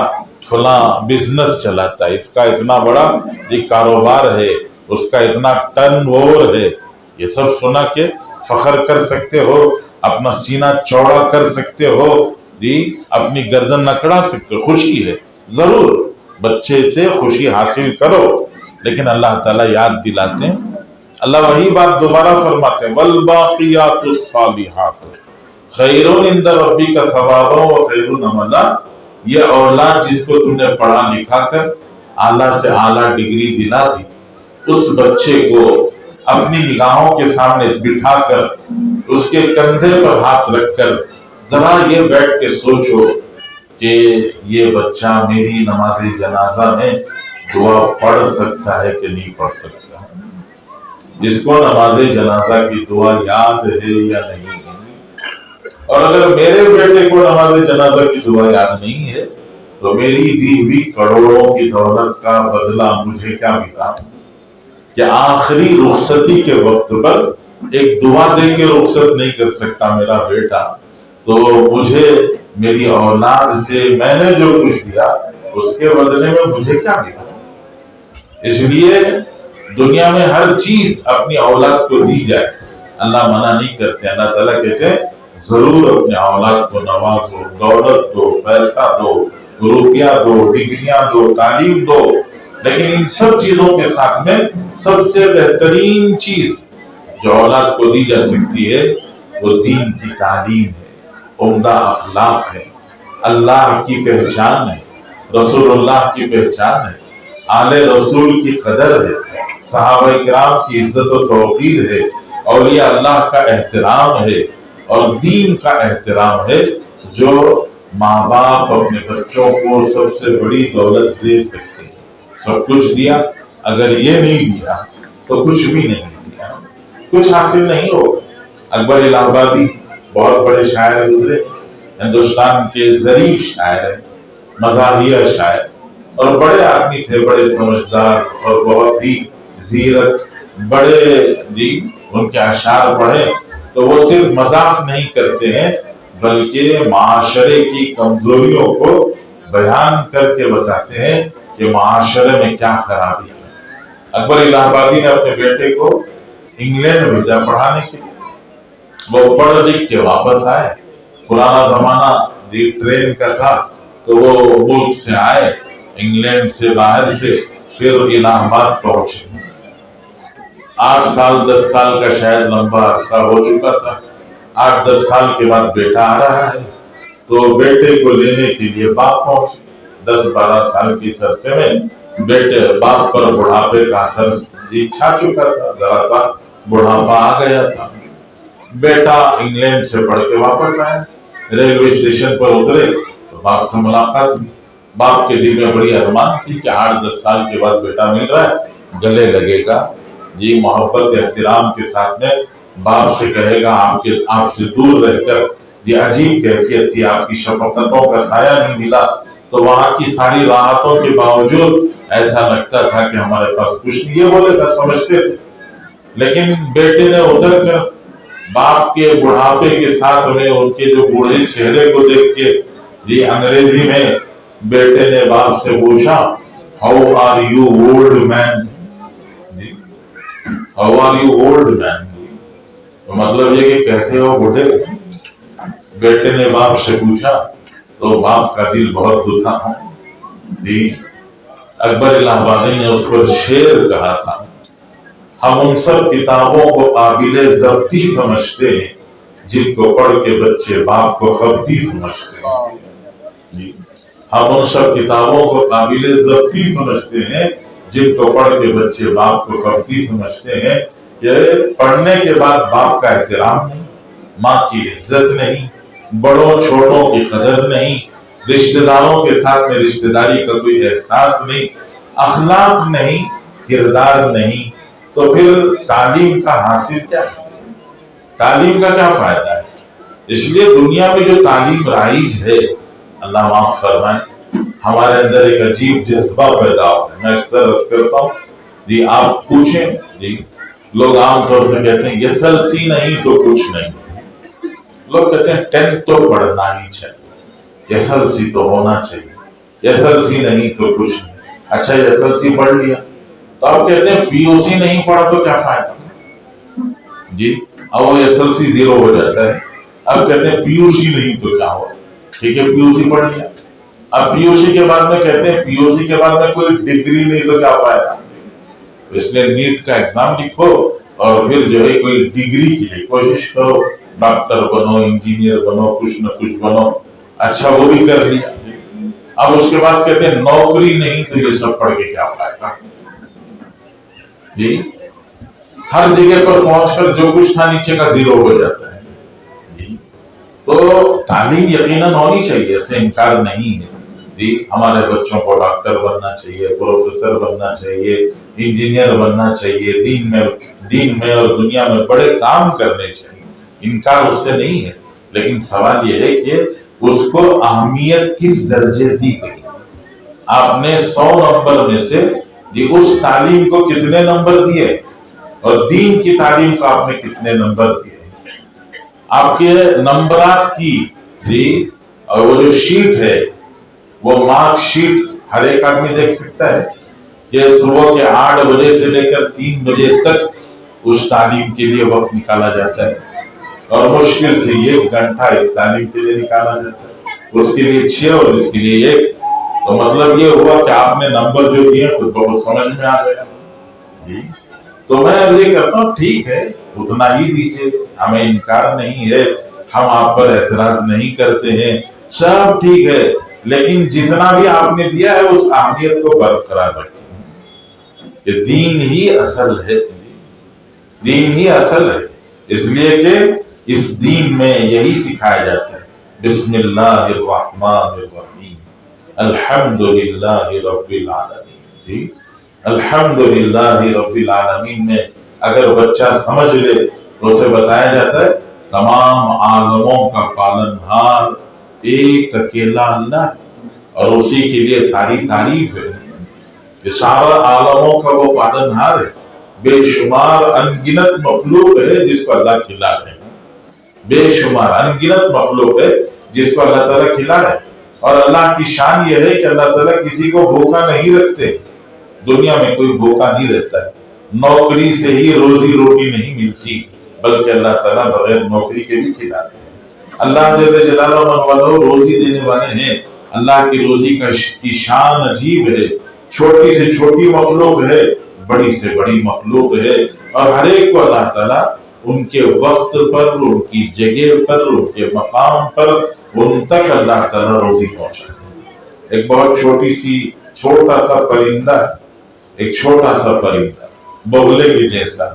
فلاں بزنس چلاتا ہے، اس کا اتنا بڑا جی کاروبار ہے، اس کا اتنا ٹرن اوور ہے۔ یہ سب سنا کے فخر کر سکتے ہو، اپنا سینہ چوڑا کر سکتے ہو جی، اپنی گردن نکڑا سکتے ہو، خوشی ہے، ضرور بچے سے خوشی حاصل کرو۔ لیکن اللہ تعالیٰ یاد دلاتے ہیں، اللہ وہی بات دوبارہ فرماتے ہیں، والباقیات الصالحات خیر عند ربک ثوابا وخیر املا۔ یہ اولاد جس کو تم نے پڑھا لکھا کر اعلیٰ سے اعلیٰ ڈگری دلا دی، اس بچے کو اپنی نگاہوں کے سامنے بٹھا کر، اس کے کندھے پر ہاتھ رکھ کر ذرا یہ بیٹھ کے سوچو کہ یہ بچہ میری نماز جنازہ میں دعا پڑھ سکتا ہے کہ نہیں پڑھ سکتا، اس کو نماز جنازہ کی دعا یاد ہے یا نہیں ہے۔ اور اگر میرے بیٹے کو نماز جنازہ کی دعا یاد نہیں ہے تو میری دی ہوئی کروڑوں کی دولت کا بدلہ مجھے کیا ملا کہ آخری رخصتی کے وقت پر ایک دعا دے کے رخصت نہیں کر سکتا میرا بیٹا، تو مجھے میری اولاد سے میں نے جو کچھ دیا اس کے بدلے میں مجھے کیا ملا۔ اس لیے دنیا میں ہر چیز اپنی اولاد کو دی جائے، اللہ منع نہیں کرتے، اللہ تعالیٰ کہتے ہیں ضرور اپنے اولاد کو نوازو، دولت دو، پیسہ دو، روپیہ دو، ڈگریاں دو، تعلیم دو، لیکن ان سب چیزوں کے ساتھ میں سب سے بہترین چیز جو اولاد کو دی جا سکتی ہے وہ دین کی تعلیم ہے، عمدہ اخلاق ہے، اللہ کی پہچان ہے، رسول اللہ کی پہچان ہے، آل رسول کی قدر ہے، صحابہ کرام کی عزت و توقیر ہے، اولیاء اللہ کا احترام ہے، اور دین کا احترام ہے۔ جو ماں باپ اپنے بچوں کو سب سے بڑی دولت دے سکتے ہیں، سب کچھ دیا، اگر یہ نہیں دیا تو کچھ بھی نہیں دیا، کچھ حاصل نہیں ہوگا۔ اکبر الہ آبادی بہت بڑے شاعر گزرے، ہندوستان کے ظریف شاعر ہیں، مزاحیہ شاعر، اور بڑے آدمی تھے، بڑے سمجھدار اور بہت ہی زیرک، بڑے جی ان کے اشعار پڑھیں تو وہ صرف مذاق نہیں کرتے ہیں بلکہ معاشرے کی کمزوریوں کو بیان کر کے بتاتے ہیں کہ معاشرے میں کیا خرابی ہے۔ اکبر الہ آبادی نے اپنے بیٹے کو انگلینڈ بھیجا پڑھانے کے لیے، وہ پڑھ لکھ کے واپس آئے۔ پرانا زمانہ ٹرین کا تھا، تو وہ ملک سے آئے، انگلینڈ سے، باہر سے، پھر الہ آباد پہنچے۔ 8 سال 10 سال کا شاید لمبا عرصہ ہو چکا تھا۔ 8-10 سال کے بعد بیٹا آ رہا ہے، تو بیٹے کو لینے کے لیے باپ پہنچے۔ 10-12 سال کے اس عرصے میں بیٹے باپ پر بڑھاپے کا اثر چھا چکا تھا، ذرا سا بڑھاپا آ گیا تھا۔ بیٹا انگلینڈ سے پڑھ کے واپس آیا، ریلوے اسٹیشن پر اترے تو باپ سے ملاقات ہوئی۔ باپ کے دل میں بڑی ارمان تھی کہ 8-10 سال کے بعد بیٹا مل رہا ہے، گلے لگے گا، جی محبت احترام کے ساتھ میں باپ سے کہے گا، آپ سے دور رہ کر یہ عجیب کیفیت تھی، آپ کی شفقتوں کا سایہ نہیں ملا، تو وہاں کی ساری راحتوں کے باوجود ایسا لگتا تھا کہ ہمارے پاس کچھ نہیں، یہ بولے گا سمجھتے تھے۔ لیکن بیٹے نے ادھر کر باپ کے بڑھاپے کے ساتھ میں ان کے جو بوڑھے چہرے کو دیکھ کے یہ انگریزی میں بیٹے نے باپ سے پوچھا، how are you old man, how are you old man, تو مطلب یہ کہ کیسے ہو بوڑھے؟ بیٹے نے باپ سے پوچھا تو باپ کا دل بہت دکھا تھا۔ جی اکبر الہ آبادی نے اس پر شعر کہا تھا، ہم ان سب کتابوں کو قابل ضبطی سمجھتے ہیں جن کو پڑھ کے بچے باپ کو خبطی سمجھتے ہیں۔ جی ہم ان سب کتابوں کو قابل ضبطی سمجھتے ہیں جن کو پڑھ کے بچے باپ کو خبطی سمجھتے ہیں۔ یہ پڑھنے کے بعد باپ کا احترام نہیں، ماں کی عزت نہیں، بڑوں چھوٹوں کی قدر نہیں، رشتہ داروں کے ساتھ میں رشتہ داری کا کوئی احساس نہیں، اخلاق نہیں، کردار نہیں، تو پھر تعلیم کا حاصل کیا ہے؟ تعلیم کا کیا فائدہ ہے؟ اس لیے دنیا میں جو تعلیم رائج ہے، اللہ معاف فرمائے، ہمارے اندر ایک عجیب جذبہ پیدا ہوتا ہے۔ میں اکثر عرض کرتا ہوں، جی آپ پوچھیں، جی لوگ عام طور سے کہتے ہیں SLC نہیں تو کچھ نہیں، لوگ کہتے ہیں 10th تو پڑھنا ہی چاہیے، SLC تو ہونا چاہیے، SLC نہیں تو کچھ نہیں۔ اچھا SLC پڑھ لیا تو آپ کہتے ہیں POC نہیں پڑھا تو کیا فائدہ؟ جی اب وہ SLC 0 ہو جاتا ہے، اب کہتے ہیں POC نہیں تو کیا ہوا؟ ٹھیک ہے POC پڑھ لیا، اب POC کے بعد میں کہتے ہیں POC کے بعد میں کوئی ڈگری نہیں تو کیا فائدہ؟ اس لیے نیٹ کا ایگزام لکھو اور پھر جو ہے کوئی ڈگری کے لیے کوشش کرو، ڈاکٹر بنو، انجینئر بنو، کچھ نہ کچھ بنو۔ اچھا وہ بھی کر لیا، اب اس کے بعد کہتے ہیں نوکری نہیں تو یہ سب پڑھ کے کیا فائدہ؟ جی ہر جگہ پر پہنچ کر جو کچھ تھا نیچے کا 0 ہو جاتا ہے۔ جی تو تعلیم یقیناً ہونی چاہیے، اس سے انکار نہیں ہے۔ جی ہمارے بچوں کو ڈاکٹر بننا چاہیے، پروفیسر بننا چاہیے، انجینئر بننا چاہیے، دین میں اور دنیا میں بڑے کام کرنے چاہیے، انکار اس سے نہیں ہے۔ لیکن سوال یہ ہے کہ اس کو اہمیت کس درجے دی گئی؟ آپ نے 100 نمبر میں سے جی اس تعلیم کو کتنے نمبر دیے اور دین کی تعلیم کو آپ نے کتنے نمبر دیے؟ آپ کے نمبرات کی جی اور وہ جو شیٹ ہے، وہ مارک شیٹ ہر ایک آدمی دیکھ سکتا ہے کہ صبح کے 8 بجے سے لے کر 3 بجے تک اس تعلیم کے لیے وقت نکالا جاتا ہے، اور مشکل سے 1 گھنٹہ اس تعلیم کے لیے نکالا جاتا ہے، اس کے لیے 6 اور اس کے لیے 1۔ تو مطلب یہ ہوا کہ آپ نے نمبر جو دیے خود بہت سمجھ میں آ گیا۔ جی تو میں یہ کرتا ہوں ٹھیک ہے اتنا ہی دیجیے، ہمیں انکار نہیں ہے، ہم آپ پر اعتراض نہیں کرتے ہیں، سب ٹھیک ہے، لیکن جتنا بھی آپ نے دیا ہے اس اہمیت کو برقرار رکھیں کہ دین ہی اصل ہے، دین ہی اصل ہے۔ اس لیے کہ اس دین میں یہی سکھایا جاتا ہے، بسم اللہ الرحمن الرحیم، الحمدللہ رب العالمین۔ جی الحمدللہ رب العالمین میں اگر بچہ سمجھ لے تو اسے بتایا جاتا ہے تمام عالموں کا پالنہار ایک اکیلا اللہ ہے، اور اسی کے لیے ساری تعریف ہے کہ سارا عالموں کا وہ پالنہار ہے، بے شمار انگنت مخلوق ہے جس کو اللہ کھلا رہے ہیں، بے شمار انگنت مخلوق ہے جس کو اللہ تعالیٰ کھلا رہے ہیں۔ اور اللہ کی شان یہ ہے کہ اللہ تعالیٰ کسی کو بھوکا نہیں رکھتے، دنیا میں کوئی بھوکا نہیں رہتا ہے، نوکری سے ہی روزی روٹی نہیں ملتی، بلکہ اللہ تعالیٰ بغیر نوکری کے بھی کھلاتے ہیں۔ اللہ جل جلالہ روزی دینے والے ہیں، اللہ کی روزی کی شان عجیب ہے، چھوٹی سے چھوٹی مخلوق ہے، بڑی سے بڑی مخلوق ہے، اور ہر ایک کو اللہ تعالیٰ ان کے وقت پر، ان کی جگہ پر، ان کے مقام پر ان تک اللہ تعالیٰ روزی پہنچاتے ہیں۔ ایک بہت چھوٹا سا پرندہ، ایک چھوٹا سا پرندہ بگلے کے جیسا،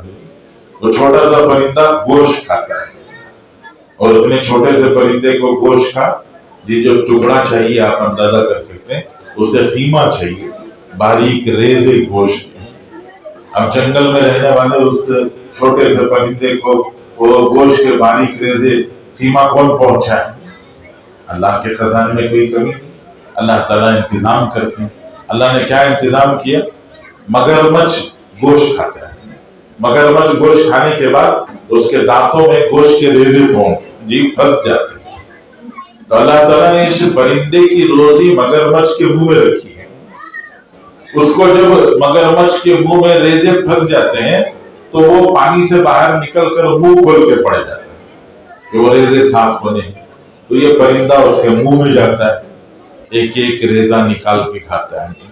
وہ چھوٹا سا پرندہ گوشت کھاتا ہے، اور اتنے چھوٹے سے پرندے کو گوشت کا جو ٹکڑا چاہیے آپ اندازہ کر سکتے ہیں، اسے خیمہ چاہیے، باریک ریزے گوشت۔ اب جنگل میں رہنے والے اس چھوٹے سے پرندے کو وہ گوشت کے باریک ریزے خیمہ کون پہنچائے؟ اللہ کے خزانے میں کوئی کمی نہیں، اللہ تعالیٰ انتظام کرتے ہیں۔ اللہ نے کیا انتظام کیا؟ مگرمچھ گوشت کھاتا ہے، مگرمچھ گوشت کھانے کے بعد اس کے دانتوں میں گوشت کے ریزے پھنس جاتے ہیں، تو اللہ تعالیٰ نے اس پرندے کی روزی مگرمچھ کے منہ میں رکھی ہے۔ اس کو جب مگرمچھ کے منہ میں ریزے پھنس جاتے ہیں تو وہ پانی سے باہر نکل کر منہ کھول کے پڑ جاتا ہے کہ وہ ریزے صاف ہونے ہیں، تو یہ پرندہ اس کے منہ میں جاتا ہے، ایک ایک ریزہ نکال کے کھاتا ہے۔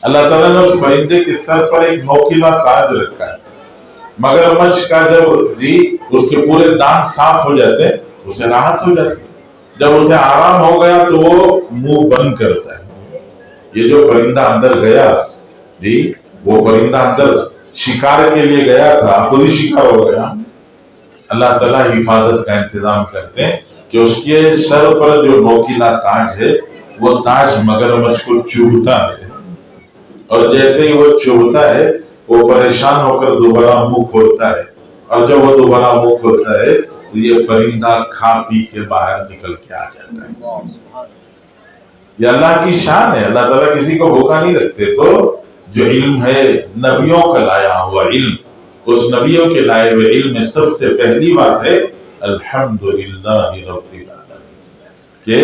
اللہ تعالیٰ نے اس پرندے کے سر پر ایک نوکیلا تاج رکھا ہے۔ مگرمچھ کا جب اس کے پورے دانت صاف ہو جاتے ہیں اسے راحت ہو جاتی ہے، جب اسے آرام ہو گیا تو وہ منہ بند کرتا ہے۔ یہ جو پرندہ اندر گیا وہ پرندہ اندر شکار کے لیے گیا تھا، خود ہی شکار ہو گیا۔ اللہ تعالیٰ حفاظت کا انتظام کرتے ہیں کہ اس کے سر پر جو نوکیلا تاج ہے وہ تاج مگرمچھ کو چبھتا ہے، اور جیسے ہی وہ چبھتا ہے وہ پریشان ہو کر دوبارہ منہ کھولتا ہے، اور جب وہ دوبارہ منہ کھولتا ہے تو یہ پرندہ کھا پی کے باہر نکل کے آ جاتا ہے۔ یہ اللہ کی شان ہے، اللہ تعالیٰ کسی کو بھوکا نہیں رکھتے۔ تو جو علم ہے نبیوں کا لایا ہوا علم، اس نبیوں کے لائے ہوئے علم میں سب سے پہلی بات ہے الحمدللہ رب العالمین، کہ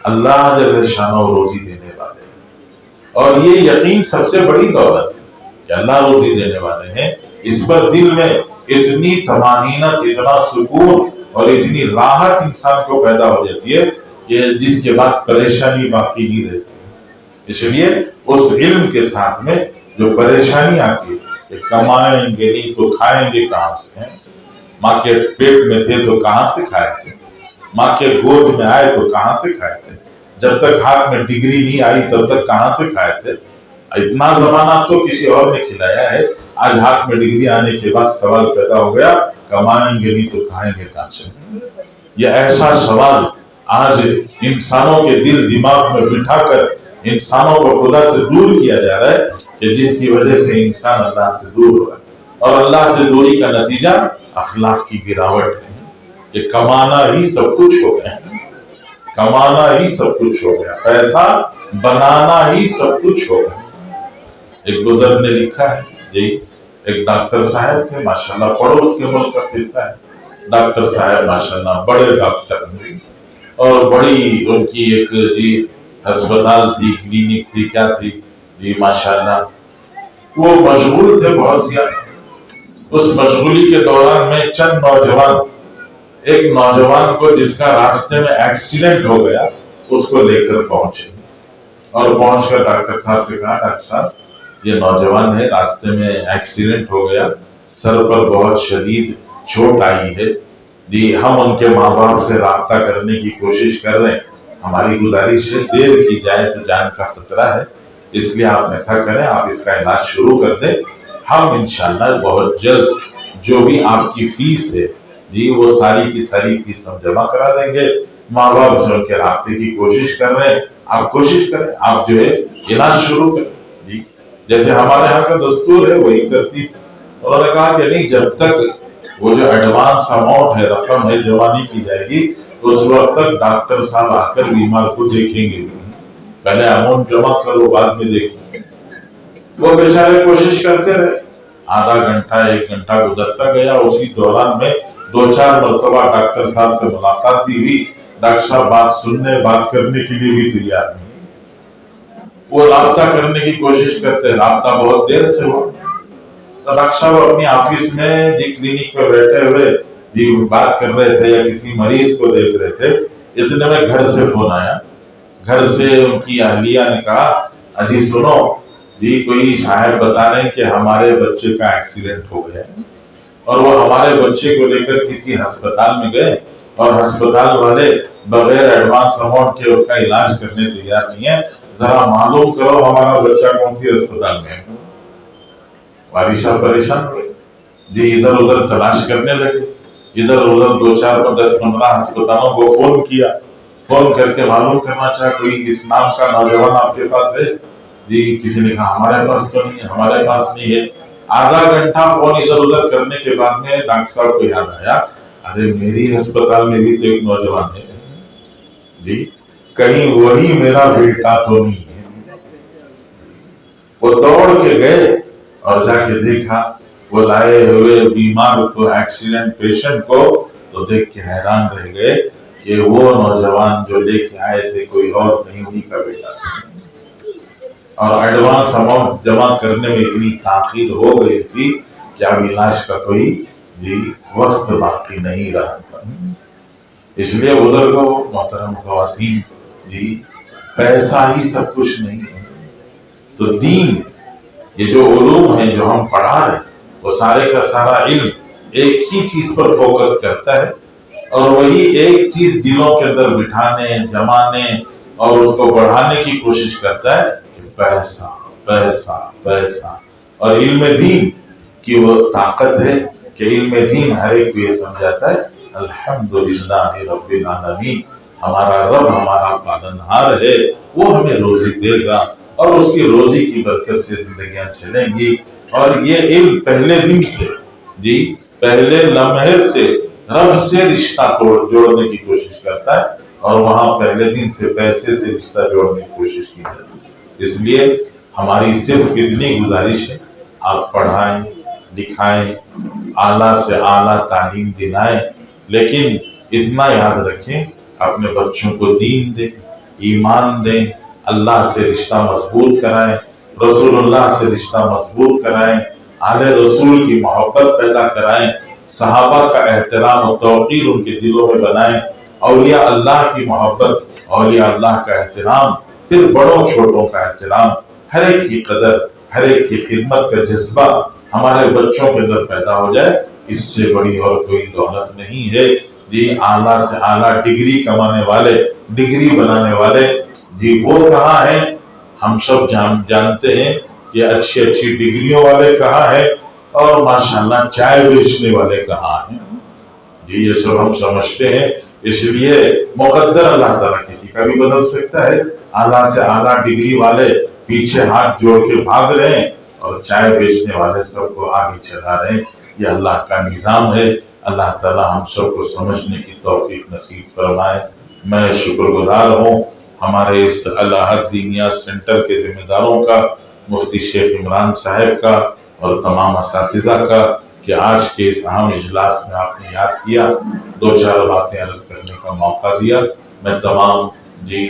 اللہ جل شانہ روزی دینے والے ہیں، اور یہ یقین سب سے بڑی دولت ہے کہ اللہ روزی دینے والے ہیں۔ اس پر دل میں اتنی طمانینت، اتنا سکون اور اتنی راحت انسان کو پیدا ہو جاتی ہے کہ جس کے بعد پریشانی باقی نہیں رہتی۔ اس لیے اس علم کے ساتھ میں جو پریشانی آتی ہے کہ کمائیں گے نہیں تو کھائیں گے کہاں سے، ماں کے پیٹ میں تھے تو کہاں سے کھائے تھے، ماں کے گود میں آئے تو کہاں سے کھائے تھے، جب تک ہاتھ میں ڈگری نہیں آئی تب تک کہاں سے کھائے تھے۔ اتنا زمانہ تو کسی اور نے کھلایا ہے، آج ہاتھ میں ڈگری آنے کے بعد سوال پیدا ہو گیا کمائیں گے نہیں تو کھائیں گے کہاں سے۔ یہ ایسا سوال آج انسانوں کے دل دماغ میں بٹھا کر انسانوں کو خدا سے دور کیا جا رہا ہے، کہ جس کی وجہ سے انسان اللہ سے دور ہو رہا ہے، اور اللہ سے دوری کا نتیجہ اخلاق کی گراوٹ ہے کہ کمانا ہی سب کچھ ہو گیا، کمانا ہی سب کچھ ہو گیا، پیسہ بنانا ہی سب کچھ ہو گیا۔ ایک بزرگ نے لکھا ہے ایک ڈاکٹر صاحب تھے ماشاءاللہ، پڑوس کے ملک کا قصہ ہے۔ ڈاکٹر صاحب ماشاءاللہ بڑے ڈاکٹر ہیں، اور بڑی ان کی ایک ہسپتال تھی، کلینک تھی، کیا تھی ماشاءاللہ، وہ مشغول تھے بہت زیادہ۔ اس مشغولی کے دوران میں چند نوجوان، ایک نوجوان کو جس کا راستے میں ایکسیڈنٹ ہو گیا اس کو لے کر پہنچے، اور پہنچ کر ڈاکٹر صاحب سے کہا ڈاکٹر صاحب یہ نوجوان ہے، راستے میں ایکسیڈنٹ ہو گیا، سر پر بہت شدید چوٹ آئی ہے، ہم ان کے ماں باپ سے رابطہ کرنے کی کوشش کر رہے ہیں، ہماری گزارش ہے دیر کی جائے تو جان کا خطرہ ہے، اس لیے آپ ایسا کریں آپ اس کا علاج شروع کر دیں، ہم انشاءاللہ بہت جلد جو بھی آپ کی فیس ہے وہ ساری کی ساری فیس ہم جمع کرا دیں گے۔ ماں باپ سے ان کے رابطے کی کوشش کر رہے ہیں، آپ کوشش کریں، آپ جو ہے علاج شروع کریں جیسے ہمارے ہاں کا دستور ہے وہی ترتیب۔ انہوں نے کہا کہ نہیں، جب تک وہ جو ایڈوانس اماؤنٹ ہے، رقم ہے جمع نہیں کی جائے گی اس وقت تک ڈاکٹر صاحب آ کر بیمار کو دیکھیں گے بھی، پہلے اماؤنٹ جمع کرو بعد میں دیکھیں گے۔ وہ بیچارے کوشش کرتے رہے، آدھا گھنٹہ 1 گھنٹہ گزرتا گیا، اسی دوران میں 2-4 مرتبہ ڈاکٹر صاحب سے ملاقات بھی ہوئی، ڈاکٹر صاحب بات سننے بات کرنے کے لیے بھی تیار نہیں، وہ رابطہ کرنے کی کوشش کرتے، رابطہ بہت دیر سے ہوا، تو ڈاکٹر صاحب اپنی آفس میں کلینک پہ بیٹھے ہوئے بات کر رہے تھے یا کسی مریض کو دیکھ رہے تھے، اتنے میں گھر سے فون آیا گھر سے ان کی اہلیہ نے کہا اجی سنو جی کوئی صاحب بتا رہے ہیں کہ ہمارے بچے کا ایکسیڈنٹ ہو گیا ہے اور وہ ہمارے بچے کو لے کر کسی ہسپتال میں گئے اور ہسپتال والے بغیر ایڈوانس اماؤنٹ کے اس کا علاج کرنے تیار نہیں ہے، ذرا معلوم کرو ہمارا بچہ کون سی ہسپتال میں ہے۔ والد صاحب پریشان ہوئے جی، ادھر ادھر تلاش کرنے لگے، ادھر ادھر 2 4 10 15 ہسپتالوں کو فون کیا، فون کر کے معلوم کرنا چاہا کوئی اس نام کا نوجوان آپ کے پاس ہے جی؟ کسی نے کہا ہمارے پاس تو نہیں ہے، ہمارے پاس نہیں ہے۔ آدھا گھنٹہ فون ادھر ادھر کرنے کے بعد میں ڈاکٹر صاحب کو یاد آیا ارے میری ہسپتال میں بھی تو ایک نوجوان ہے جی، کہیں وہی میرا بیٹا تو نہیں ہے۔ وہ دوڑ کے گئے اور جا کے دیکھا وہ لائے ہوئے بیمار کو، ایکسیڈنٹ پیشنٹ کو، تو دیکھ کے حیران رہ گئے کہ وہ نوجوان جو لے کے آئے تھے کوئی اور نہیں، انہی کا بیٹا تھا۔ اور ایڈوانس اماؤنٹ جمع کرنے میں اتنی تاخیر ہو گئی تھی کہ اب علاج کا کوئی وقت باقی نہیں رہا تھا۔ اس لیے بزرگوں، محترم خواتین جی، پیسہ ہی سب کچھ نہیں ہے۔ تو دین، یہ جو علوم ہیں جو ہم پڑھا رہے ہیں، وہ سارے کا سارا علم ایک ہی چیز پر فوکس کرتا ہے اور وہی ایک چیز دلوں کے اندر بٹھانے، جمانے اور اس کو بڑھانے کی کوشش کرتا ہے کہ پیسہ پیسہ پیسہ۔ اور علم دین کی وہ طاقت ہے کہ علم دین ہر ایک کو یہ سمجھاتا ہے الحمدللہ رب العالمین، ہمارا رب ہمارا پالنہار ہے، وہ ہمیں روزی دے گا اور اس کی روزی کی برکت سے زندگیاں چلیں گی۔ اور یہ علم پہلے دن سے جی، پہلے لمحے سے رب سے رشتہ جوڑنے کی کوشش کرتا ہے اور وہاں پہلے دن سے پیسے سے رشتہ جوڑنے کی کوشش کی جاتی ہے۔ اس لیے ہماری صرف اتنی گزارش ہے، آپ پڑھائیں، لکھائیں، اعلیٰ سے اعلیٰ تعلیم دلائیں، لیکن اتنا یاد رکھیں اپنے بچوں کو دین دیں، ایمان دیں، اللہ سے رشتہ مضبوط کرائیں، رسول اللہ سے رشتہ مضبوط کرائیں، آل رسول کی محبت پیدا کرائیں، صحابہ کا احترام و توقیر ان کے دلوں میں بنائیں، اولیاء اللہ کی محبت، اولیاء اللہ کا احترام، پھر بڑوں چھوٹوں کا احترام، ہر ایک کی قدر، ہر ایک کی خدمت کا جذبہ ہمارے بچوں کے اندر پیدا ہو جائے، اس سے بڑی اور کوئی دولت نہیں ہے جی۔ اعلیٰ سے اعلیٰ ڈگری کمانے والے، ڈگری بنانے والے جی وہ کہاں ہیں؟ ہم سب جانتے ہیں کہ اچھی اچھی ڈگریوں والے کہاں ہیں اور ماشاءاللہ چائے بیچنے والے کہاں ہیں جی، یہ سب ہم سمجھتے ہیں۔ اس لیے مقدر اللہ تعالیٰ کسی کا بھی بدل سکتا ہے۔ اعلیٰ سے اعلیٰ ڈگری والے پیچھے ہاتھ جوڑ کے بھاگ رہے ہیں اور چائے بیچنے والے سب کو آگے چلا رہے ہیں۔ یہ اللہ کا نظام ہے۔ اللہ تعالیٰ ہم سب کو سمجھنے کی توفیق نصیب فرمائے۔ میں شکر گزار ہوں ہمارے اس الحق دینیا سینٹر کے ذمہ داروں کا، مفتی شیخ عمران صاحب کا اور تمام اساتذہ کا کہ آج کے اس اہم اجلاس میں آپ نے یاد کیا، 2 4 باتیں عرض کرنے کا موقع دیا۔ میں تمام جی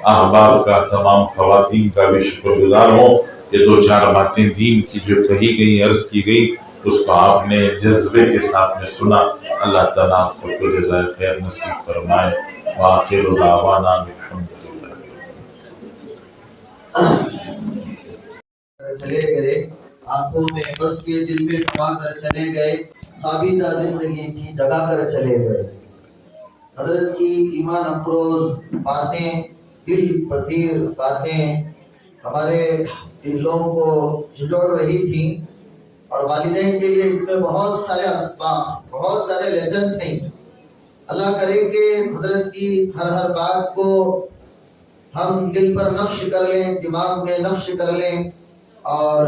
احباب کا، تمام خواتین کا بھی شکر گزار ہوں کہ 2 4 باتیں دین کی جو کہی گئی، عرض کی گئی، اس کو آپ نے جذبے کے ساتھ میں سنا۔ اللہ تعالیٰ آپ سب کو جزائے خیر نصیب فرمائے۔ وآخر دعوانا الحمدللہ۔ چلے گئے، آنکھوں میں بس کے دل میں سما کر چلے گئے، ثابتہ زندگی کی جگہ کر چلے گئے۔ حضرت کی ایمان افروز باتیں، دل پذیر باتیں ہمارے دلوں کو جھنجھوڑ رہی تھیں، اور والدین کے لیے اس میں بہت سارے اسباق، بہت سارے لیسنز ہیں۔ اللہ کرے کہ حضرت کی ہر بات کو ہم دل پر نقش کر لیں، دماغ میں نقش کر لیں، اور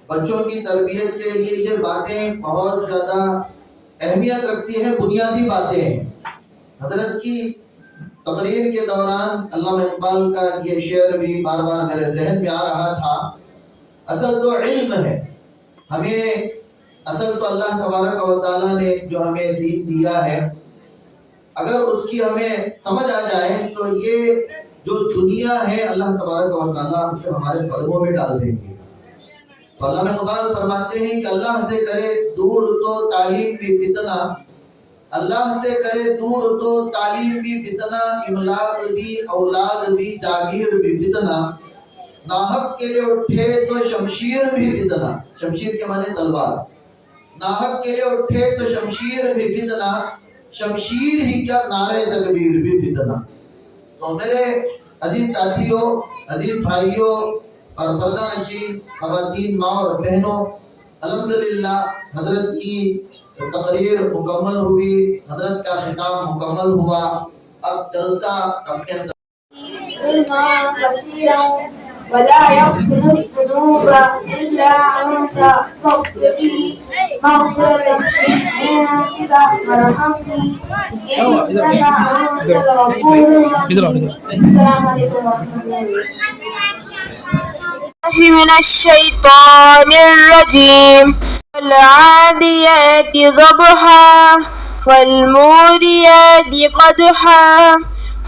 بچوں کی تربیت کے لیے یہ باتیں بہت زیادہ اہمیت رکھتی ہیں، بنیادی باتیں ہیں۔ حضرت کی تقریر کے دوران علامہ اقبال کا یہ شعر بھی بار بار میرے ذہن میں آ رہا تھا، اصل تو علم ہے، ہمیں اصل تو اللہ تبارک و تعالیٰ نے جو ہمیں دین دیا ہے، اگر اس کی ہمیں سمجھ آ جائے تو یہ جو دنیا ہے اللہ تبارک و تعالیٰ اسے ہمارے قدموں میں ڈال دیں گے۔ تو علامہ اقبال فرماتے ہیں کہ اللہ سے کرے دور تو تعلیم بھی فتنہ، اللہ سے کرے دور تو تعلیم بھی فتنہ، املاک بھی، اولاد بھی، جاگیر بھی فتنہ، ناحق کے لیے اٹھے تو شمشیر بھی فتنہ، شمشیر کے معنی تلوار، ناحق کے لیے اٹھے تو شمشیر بھی فتنہ، شمشیر ہی کیا نعرے تکبیر بھی فتنہ۔ تو میرے عزیز ساتھیوں، عزیز بھائیوں اور پردہ نشین خواتین، ماں اور بہنوں، الحمدللہ حضرت کی تقریر مکمل ہوئی، حضرت کا خطاب مکمل ہوا۔ اب جلسہ اپنے علما كثيرا ولا يغفر الذنوب إلا أنت فاغفر لي مغفرة من عندك وارحمني إنك أنت الغفور الرحيم. السلام عليكم ورحمة الله وبركاته. من الشيطان الرجيم. والعاديات ضبحا فالموريات قدحا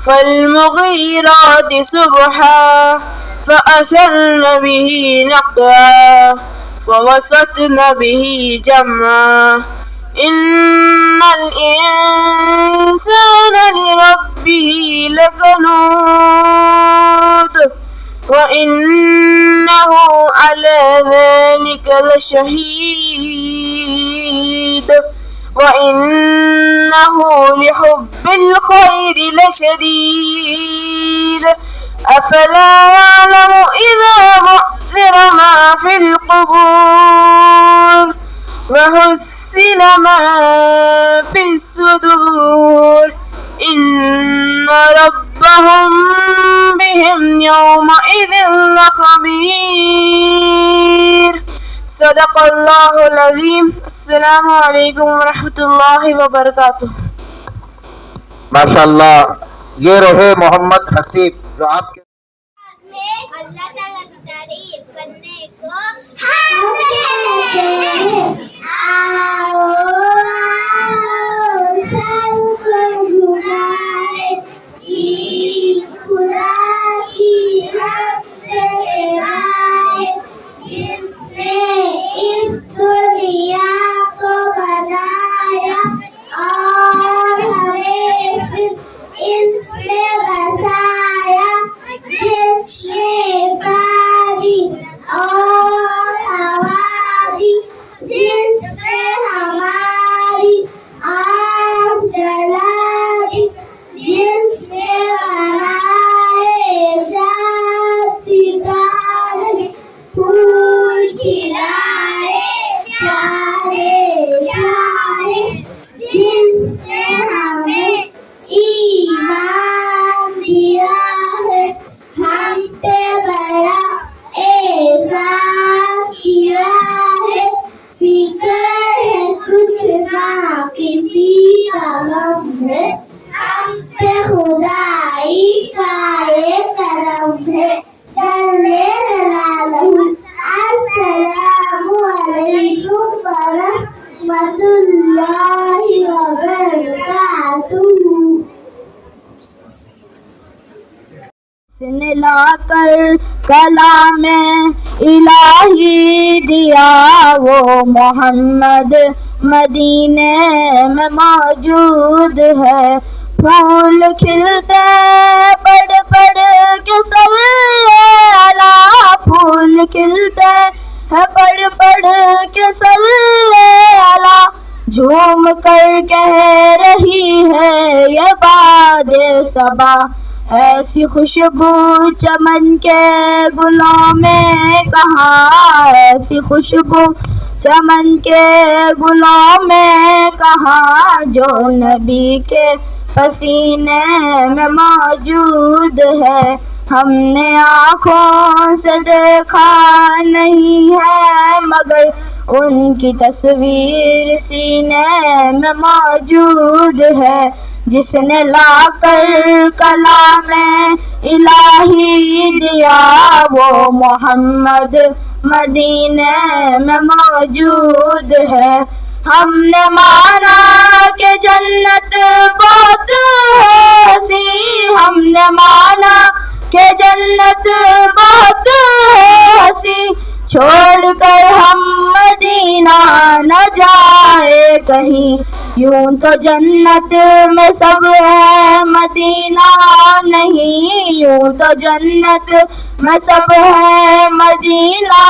فالمغيرات صبحا فأثرن به نقعا فوسطن به جمعا إن الإنسان لربه لكنود وإنه على ذلك لشهيد وإنه لحب الخير لشديد أفلا يعلم إذا بعثر ما في القبور وحصل ما في الصدور إن ربهم بهم يومئذ لخبير. صدق اللہ العظیم. السلام علیکم ورحمۃ اللہ وبرکاتہ. ماشاءاللہ یہ رہے محمد حسیب جو آپ کے اللہ تعالیٰ کی تعریف کرنے کو خدا کی جس نے اس دنیا کو بنایا اور ہمیں اس میں بسایا، جس نے پانی اور ہوا دی، جس نے ہماری آنکھ جلا دی، جس نے بنائے چاند ستارے، پھول کھلائے پیارے پیارے، جس نے ہمیں ایمان دیا ہے، ہم پہ بڑا احسان کیا ہے، فکر ہے کچھ نہ کسی کا غم ہے، ہم پہ خدائی کا یہ کرم ہے، جل جلالہ. السلام علیکم ورحمۃ اللہ وبرکاتہ. نے لا کر کلام الہی دیا وہ محمد مدینے میں موجود ہے. پھول کھلتے پڑھ پڑھ کے صلی اللہ، پھول کھلتے ہیں پڑھ پڑھ کے صلی اللہ، جھوم کر کہہ رہی ہے یہ باد صبا، ایسی خوشبو چمن کے گلوں میں کہاں، ایسی خوشبو چمن کے گلوں میں کہاں، جو نبی کے پسینے میں موجود ہے. ہم نے آنکھوں سے دیکھا نہیں ہے مگر ان کی تصویر سینے میں موجود ہے. جس نے لا کر کلام الہی دیا وہ محمد مدینے میں موجود ہے. ہم نے مانا کہ جنت بہت ہنسی، ہم نے مانا کہ جنت بہت ہنسی، چھوڑ کر ہم مدینہ نہ جائے کہیں، یوں تو جنت میں سب ہے مدینہ نہیں، یوں تو جنت میں سب ہے مدینہ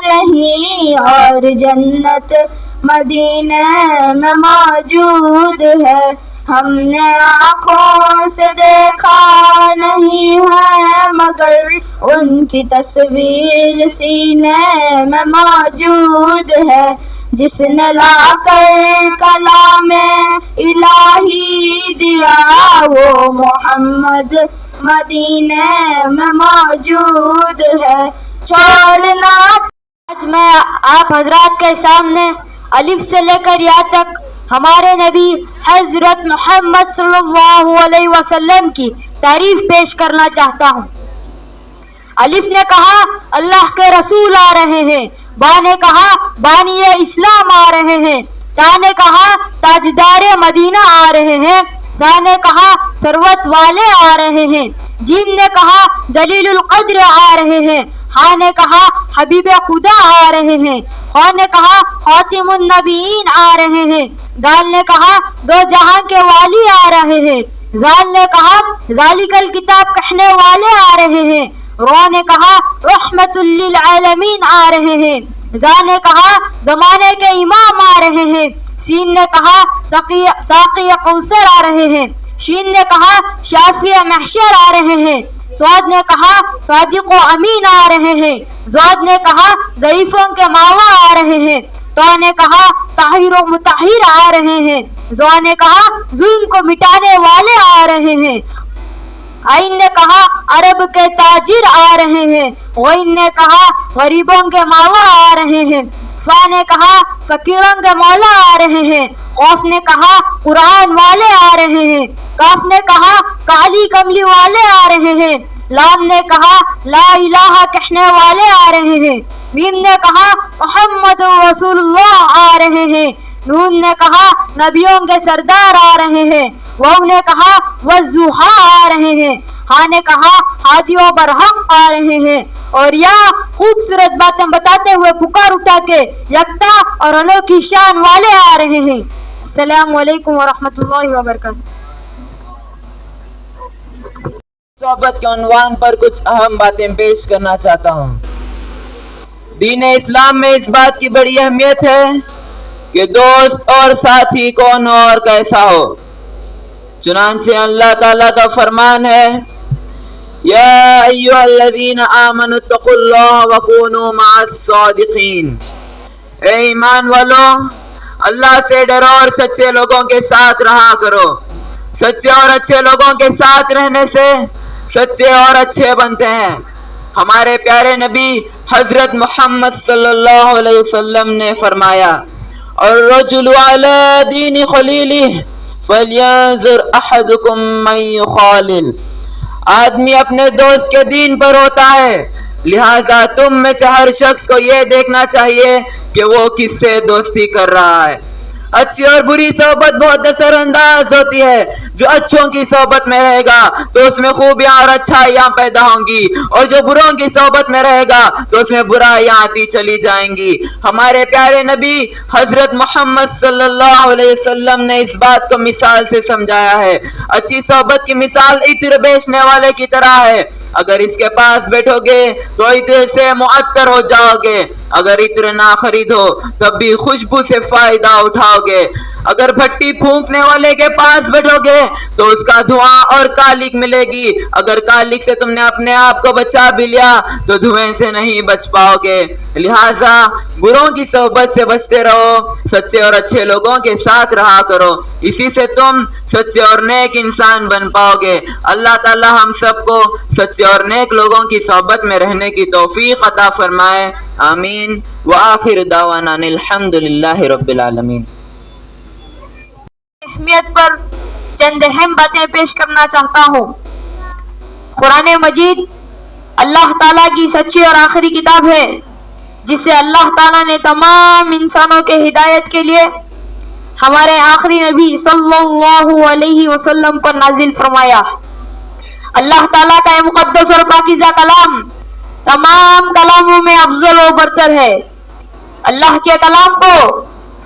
نہیں، اور جنت مدینہ میں موجود ہے، ہم نے آنکھوں سے دیکھا نہیں ہے مگر ان کی تصویر سینے میں موجود ہے، جس نے لا کر کلام الہی دیا وہ محمد مدینے میں موجود ہے۔ چھوڑنا آج میں آپ حضرات کے سامنے الف سے لے کر یا تک ہمارے نبی حضرت محمد صلی اللہ علیہ وسلم کی تعریف پیش کرنا چاہتا ہوں۔ الف نے کہا اللہ کے رسول آ رہے ہیں، با نے کہا بانی اسلام آ رہے ہیں، تا نے کہا تاجدار مدینہ آ رہے ہیں، دا نے کہا ثروت والے آ رہے ہیں، جیم نے کہا جلیل القدر آ رہے ہیں، ہاں نے کہا حبیب خدا آ رہے ہیں، خواہ نے کہا خاتم النبیین آ رہے ہیں، دال نے کہا دو جہاں کے والی آ رہے ہیں، زال نے کہا ذالک الکتاب کہنے والے آ رہے ہیں، رو نے کہا رحمت للعالمین آ رہے ہیں، زا نے کہا زمانے کے امام آ رہے ہیں، سین نے کہا ساقی کوثر آ رہے ہیں، شین نے کہا شافی محشر آ رہے ہیں، سعد نے کہا صادق و امین آ رہے ہیں، زعد نے کہا ضعیفوں کے ماوا آ رہے ہیں، تو نے کہا طاہر و مطہر آ رہے ہیں، زو نے کہا ظلم کو مٹانے والے آ رہے ہیں، آئین نے کہا عرب کے تاجر آ رہے ہیں، غین نے کہا غریبوں کے ماوا آ رہے ہیں، فا نے کہا فقیروں کے مولا آ رہے ہیں، قوف نے کہا قرآن والے آ رہے ہیں، کاف نے کہا کالی کملی والے آ رہے ہیں، لام نے کہا لا الہ کہنے والے آ رہے ہیں، میم نے کہا محمد رسول اللہ آ رہے ہیں، نون نے کہا نبیوں کے سردار آ رہے ہیں، واو نے کہا والضحیٰ آ رہے ہیں، ہاں نے کہا ہادی و برحق آ رہے ہیں، اور یا خوبصورت باتیں بتاتے ہوئے پکار اٹھا کے یکتا اور انوکھی شان والے آ رہے ہیں۔ السلام علیکم ورحمۃ اللہ وبرکاتہ۔ صحبت کے عنوان پر کچھ اہم باتیں پیش کرنا چاہتا ہوں۔ دین اسلام میں اس بات کی بڑی اہمیت ہے کہ دوست اور ساتھی کون ہو اور کیسا ہو۔ چنانچہ اللہ تعالیٰ کا فرمان ہے یا ایھا الذین آمنوا اتقوا اللہ وکونوا مع الصادقین، اے ایمان والو اللہ سے ڈرو اور سچے لوگوں کے ساتھ رہا کرو۔ سچے اور اچھے لوگوں کے ساتھ رہنے سے سچے اور اچھے بنتے ہیں۔ ہمارے پیارے نبی حضرت محمد صلی اللہ علیہ وسلم نے فرمایا الرجل علی دین خلیلہ فلینظر احدکم من یخالل، آدمی اپنے دوست کے دین پر ہوتا ہے، لہذا تم میں سے ہر شخص کو یہ دیکھنا چاہیے کہ وہ کس سے دوستی کر رہا ہے۔ اچھی اور بری صحبت بہت اثر انداز ہوتی ہے۔ جو اچھوں کی صحبت میں رہے گا تو اس میں خوبیاں اور اچھائیاں پیدا ہوں گی، اور جو بروں کی صحبت میں رہے گا تو اس میں برائیاں آتی چلی جائیں گی۔ ہمارے پیارے نبی حضرت محمد صلی اللہ علیہ وسلم نے اس بات کو مثال سے سمجھایا ہے۔ اچھی صحبت کی مثال عطر بیچنے والے کی طرح ہے، اگر اس کے پاس بیٹھو گے تو عطر سے معطر ہو جاؤ گے، اگر عطر نہ خریدو تب بھی خوشبو سے فائدہ اٹھاؤ گے، اگر بھٹی پھونکنے والے کے پاس بیٹھو گے تو اس کا دھواں اور کالک ملے گی، اگر کالک سے تم نے اپنے آپ کو بچا بھی لیا تو دھوئیں سے نہیں بچ پاؤ گے۔ لہٰذا بروں کی صحبت سے بچتے رہو، سچے اور اچھے لوگوں کے ساتھ رہا کرو، اسی سے تم سچے اور نیک انسان بن پاؤ گے۔ اللہ تعالی ہم سب کو سچے اور نیک لوگوں کی صحبت میں رہنے کی توفیق عطا فرمائے، آمین۔ وآخر دعوانا الحمد للہ رب العالمین۔ اہمیت پر چند اہم باتیں پیش کرنا چاہتا ہوں۔ قرآن مجید اللہ تعالیٰ کی سچی اور آخری کتاب ہے، جسے اللہ تعالیٰ نے تمام انسانوں کے ہدایت کے لیے ہمارے آخری نبی صلی اللہ علیہ وسلم پر نازل فرمایا۔ اللہ تعالیٰ کا یہ مقدس اور پاکیزہ کلام تمام کلاموں میں افضل و برتر ہے۔ اللہ کے کلام کو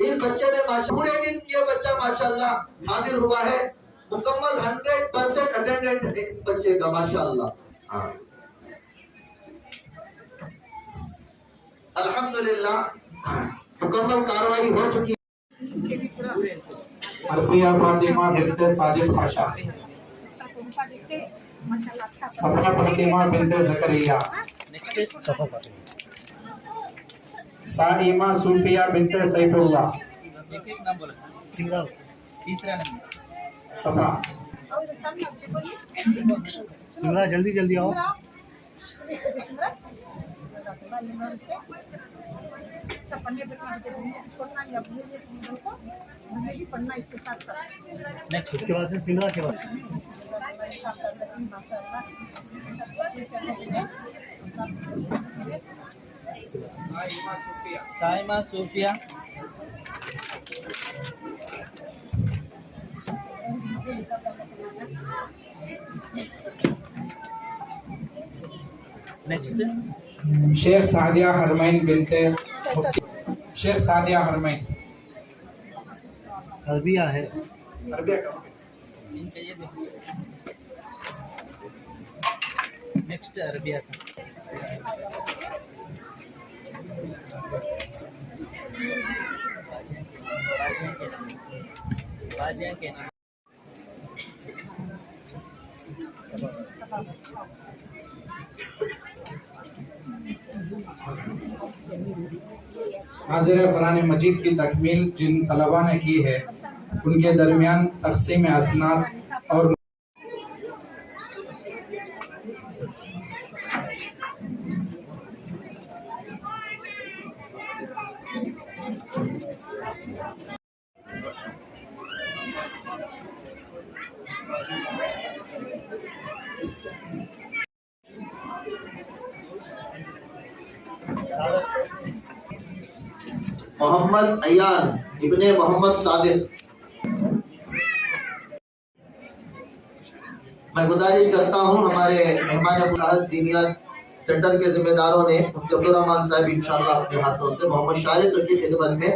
اس بچے نے پورے دن یہ بچہ ماشاءاللہ حاضر ہوا ہے، مکمل 100% اٹینڈنٹ ہے اس بچے کا ماشاءاللہ۔ الحمدللہ مکمل کاروائی ہو چکی۔ عربیہ فاطمہ بنت صادق پاشا، صفا فاطمہ بنت زکریا، سائمہ صوفیہ بنت سیف اللہ، صفا سمرا جلدی جلدی آؤ۔ اس کے بعد سمرا کے بعد سائمہ صوفیہ، نیکسٹ شیخ سعدیہ حرمین بنت مفتی، شیخ سعدیہ حرمین، عربیہ ہے۔ عربیہ کا نیکسٹ عربیہ کا حاضر قرآن مجید کی تکمیل جن طلباء نے کی ہے ان کے درمیان تقسیم اسناد اور محمد ایان ابن محمد صادق، میں گزارش کرتا ہوں ہمارے مہمان خداوند دینیات سینٹر کے ذمہ داروں نے مفتی عبدالرحمان صاحب انشاءاللہ اپنے ہاتھوں سے محمد شارق کی خدمت میں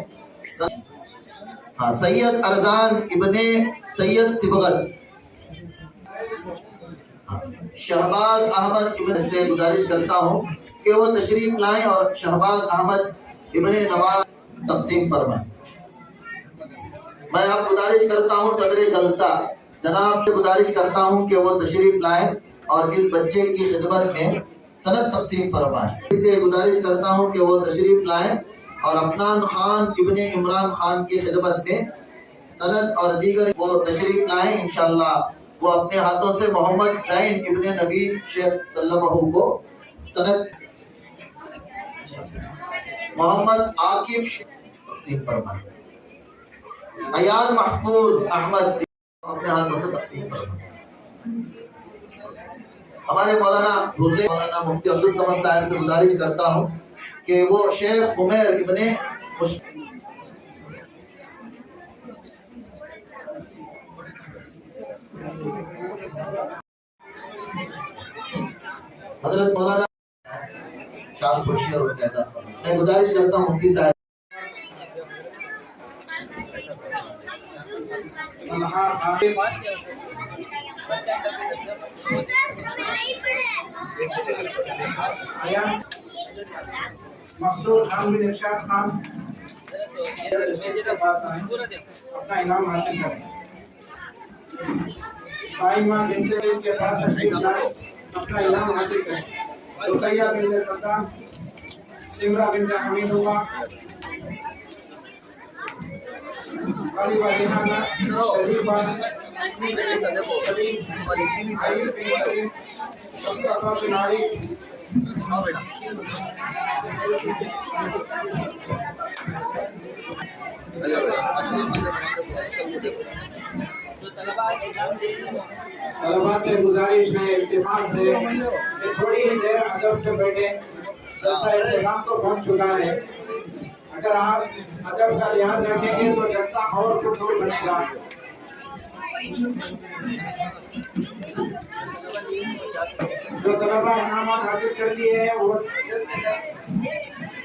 سید ارزان ابن سید سبغت، شہباز احمد ابن سے گزارش کرتا ہوں کہ وہ تشریف لائیں اور شہباز احمد ابن نواز تقسیم فرمائیں۔ میں آپ گزارش کرتا ہوں صدر جلسہ جناب سے گزارش کرتا ہوں کہ وہ تشریف لائیں اور اس بچے کی خدمت میں سند تقسیم فرمائیں۔ اسے گزارش کرتا ہوں کہ وہ تشریف لائیں اور افنان خان ابن عمران خان کی خدمت میں سند اور دیگر وہ تشریف لائیں انشاءاللہ۔ وہ اپنے ہاتھوں سے محمد زین ابن نبی شیخ سلمہ کو سند، محمد عاقف تقسیم فرمائیں، ایان محفوظ احمد اپنے ہاتھوں سے تقسیم فرمائیں۔ ہمارے مولانا مفتی عبدالصمد صاحب سے گزارش کرتا ہوں کہ وہ شیخ عمیر ابن حضرت مولانا شال خوشی اور ان کا اعزاز فرمائیں۔ میں گزارش کرتا ہوں مفتی صاحب مقصود خان بن ارشاد خان اپنا انعام حاصل کریں۔ سائمہ بنت کے پاس تشریف لائیں، اپنا انعام حاصل کریں۔ رقیہ بنت صدام، سمرہ بنت حمید اللہ، غالبہ ریحانہ، شریفہ، سلیم، عائد بن سلیم، مصطفیٰ بن عارف، طلباء سے گزارش ہے، التماس ہے کہ تھوڑی ہی دیر ادب سے بیٹھے، جلسہ اختتام تو پہنچ چکا ہے۔ اگر آپ ادب کا لحاظ رکھیں گے تو جلسہ اور پرجوش بنے گا۔ جو طلباء انعامات حاصل کر لیے ہیں وہ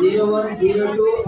01, 02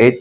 8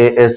AS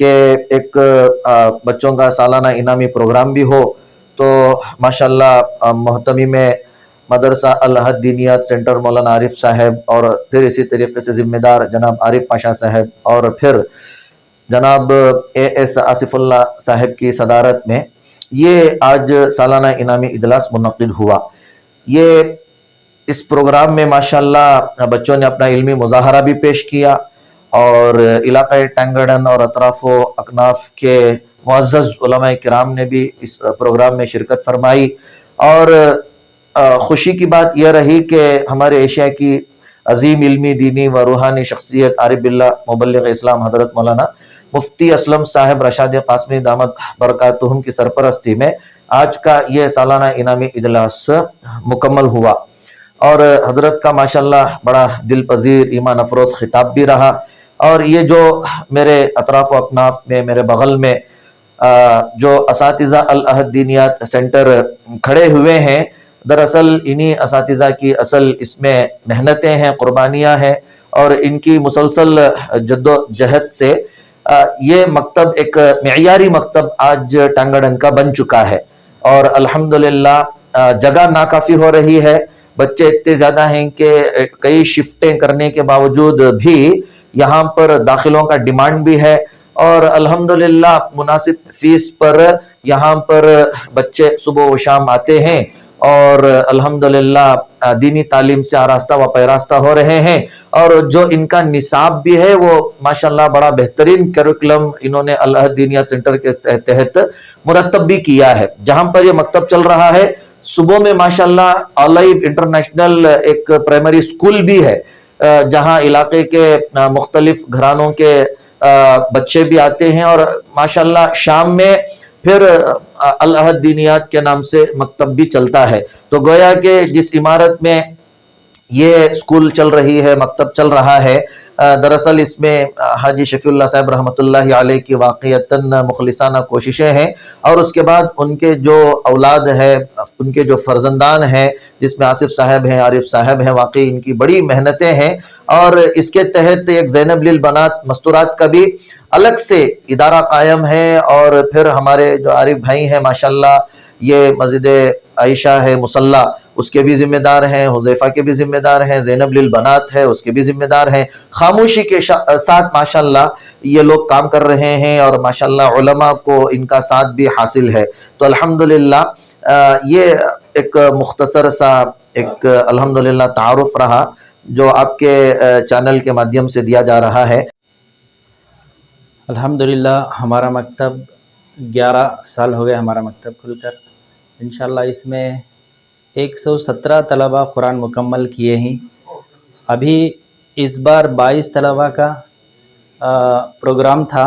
کہ ایک بچوں کا سالانہ انعامی پروگرام بھی ہو. تو ماشاءاللہ محتمی میں مدرسہ الحد دینیات سینٹر مولانا عارف صاحب، اور پھر اسی طریقے سے ذمہ دار جناب عارف پاشا صاحب، اور پھر جناب AS آصف اللہ صاحب کی صدارت میں یہ آج سالانہ انعامی اجلاس منعقد ہوا. یہ اس پروگرام میں ماشاءاللہ بچوں نے اپنا علمی مظاہرہ بھی پیش کیا، اور علاقہ ٹانگڑن اور اطراف و اکناف کے معزز علماء کرام نے بھی اس پروگرام میں شرکت فرمائی. اور خوشی کی بات یہ رہی کہ ہمارے ایشیا کی عظیم علمی، دینی و روحانی شخصیت عارف باللہ مبلغ اسلام حضرت مولانا مفتی اسلم صاحب رشاد قاسمی دامت برکاتہم کی سرپرستی میں آج کا یہ سالانہ انعامی اجلاس مکمل ہوا. اور حضرت کا ماشاءاللہ بڑا دل پذیر ایمان افروز خطاب بھی رہا. اور یہ جو میرے اطراف و اکناف میں میرے بغل میں جو اساتذہ العہد دینیات سینٹر کھڑے ہوئے ہیں، دراصل انہی اساتذہ کی اصل اس میں محنتیں ہیں، قربانیاں ہیں، اور ان کی مسلسل جد و جہد سے یہ مکتب ایک معیاری مکتب آج ٹانگڑن کا بن چکا ہے. اور الحمدللہ جگہ ناکافی ہو رہی ہے، بچے اتنے زیادہ ہیں کہ کئی شفٹیں کرنے کے باوجود بھی یہاں پر داخلوں کا ڈیمانڈ بھی ہے، اور الحمدللہ مناسب فیس پر یہاں پر بچے صبح و شام آتے ہیں، اور الحمدللہ دینی تعلیم سے آراستہ و پیراستہ ہو رہے ہیں. اور جو ان کا نصاب بھی ہے وہ ماشاءاللہ بڑا بہترین کریکولم انہوں نے العہد دینیات سینٹر کے تحت مرتب بھی کیا ہے. جہاں پر یہ مکتب چل رہا ہے، صبح میں ماشاءاللہ آلائب انٹرنیشنل ایک پرائمری سکول بھی ہے، جہاں علاقے کے مختلف گھرانوں کے بچے بھی آتے ہیں، اور ماشاءاللہ شام میں پھر العہد دینیات کے نام سے مکتب بھی چلتا ہے. تو گویا کہ جس عمارت میں یہ سکول چل رہی ہے، مکتب چل رہا ہے، دراصل اس میں حاجی شفیع اللہ صاحب رحمۃ اللہ علیہ کی واقعتاً مخلصانہ کوششیں ہیں، اور اس کے بعد ان کے جو اولاد ہے، ان کے جو فرزندان ہیں، جس میں آصف صاحب ہیں، عارف صاحب ہیں، واقعی ان کی بڑی محنتیں ہیں. اور اس کے تحت ایک زینب للبنات مستورات کا بھی الگ سے ادارہ قائم ہے. اور پھر ہمارے جو عارف بھائی ہیں ماشاءاللہ، یہ مسجد عائشہ ہے مصلی، اس کے بھی ذمہ دار ہیں، حذیفہ کے بھی ذمہ دار ہیں، زینب للبنات ہے اس کے بھی ذمہ دار ہیں. خاموشی کے ساتھ ماشاءاللہ یہ لوگ کام کر رہے ہیں، اور ماشاءاللہ علماء کو ان کا ساتھ بھی حاصل ہے. تو الحمدللہ یہ ایک مختصر سا ایک الحمدللہ تعارف رہا جو آپ کے چینل کے مادھیم سے دیا جا رہا ہے. الحمدللہ ہمارا مکتب 11 سال ہو گئے ہمارا مکتب کھل کر. انشاءاللہ اس میں 117 طلبہ قرآن مکمل کیے ہیں. ابھی اس بار 22 طلبہ کا پروگرام تھا.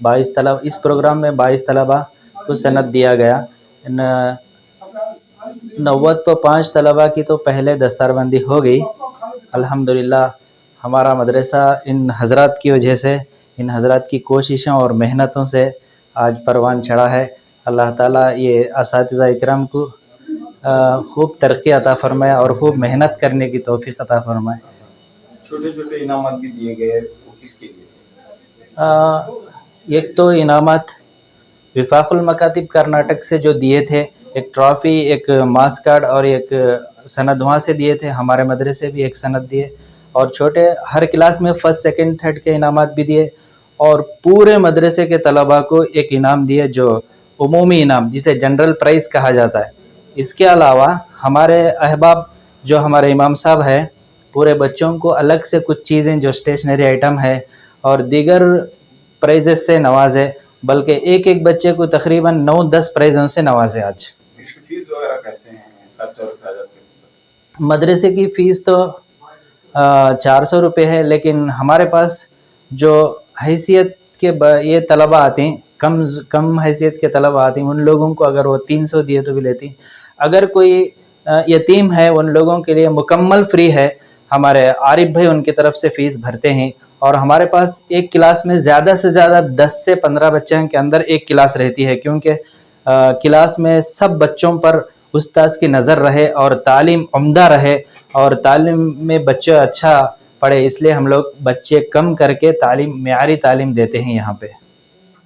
22 طلبہ اس پروگرام میں 22 طلبہ کو سند دیا گیا. 90 طلبہ کی تو پہلے دستار بندی ہو گئی. الحمدللہ ہمارا مدرسہ ان حضرات کی وجہ سے، ان حضرات کی کوششوں اور محنتوں سے آج پروان چڑھا ہے. اللہ تعالیٰ یہ اساتذہ اکرام کو خوب ترقی عطا فرمائے اور خوب محنت کرنے کی توفیق عطا فرمائے. چھوٹے چھوٹے انعامات بھی دیے گئے، وہ کس کے لیے؟ ایک تو انعامات وفاق المکاتب کرناٹک سے جو دیے تھے، ایک ٹرافی، ایک ماس کارڈ اور ایک سند وہاں سے دیے تھے. ہمارے مدرسے بھی ایک سند دیے، اور چھوٹے ہر کلاس میں فرسٹ سیکنڈ تھرڈ کے انعامات بھی دیے. اور پورے مدرسے کے طلباء کو ایک انعام دیے جو عمومی انعام، جسے جنرل پرائز کہا جاتا ہے. اس کے علاوہ ہمارے احباب جو ہمارے امام صاحب ہیں، پورے بچوں کو الگ سے کچھ چیزیں جو اسٹیشنری آئٹم ہے اور دیگر پرائزز سے نوازے، بلکہ ایک ایک بچے کو تقریباً 9-10 پرائزوں سے نوازے. آج فیس وغیرہ کیسے ہیں؟ خرچہ اور اخراجات؟ مدرسے کی فیس تو 400 روپے ہے، لیکن ہمارے پاس جو حیثیت کے یہ طلبہ آتے ہیں، کم حیثیت کے طلبہ آتے ہیں، ان لوگوں کو اگر وہ 300 دیے تو بھی لیتی ہیں. اگر کوئی یتیم ہے ان لوگوں کے لیے مکمل فری ہے. ہمارے عارف بھائی ان کی طرف سے فیس بھرتے ہیں، اور ہمارے پاس ایک کلاس میں زیادہ سے زیادہ 10 سے 15 بچوں کے اندر ایک کلاس رہتی ہے، کیونکہ کلاس میں سب بچوں پر استاذ کی نظر رہے اور تعلیم عمدہ رہے اور تعلیم میں بچے اچھا پڑھے. اس لیے ہم لوگ بچے کم کر کے معیاری تعلیم دیتے ہیں یہاں پہ.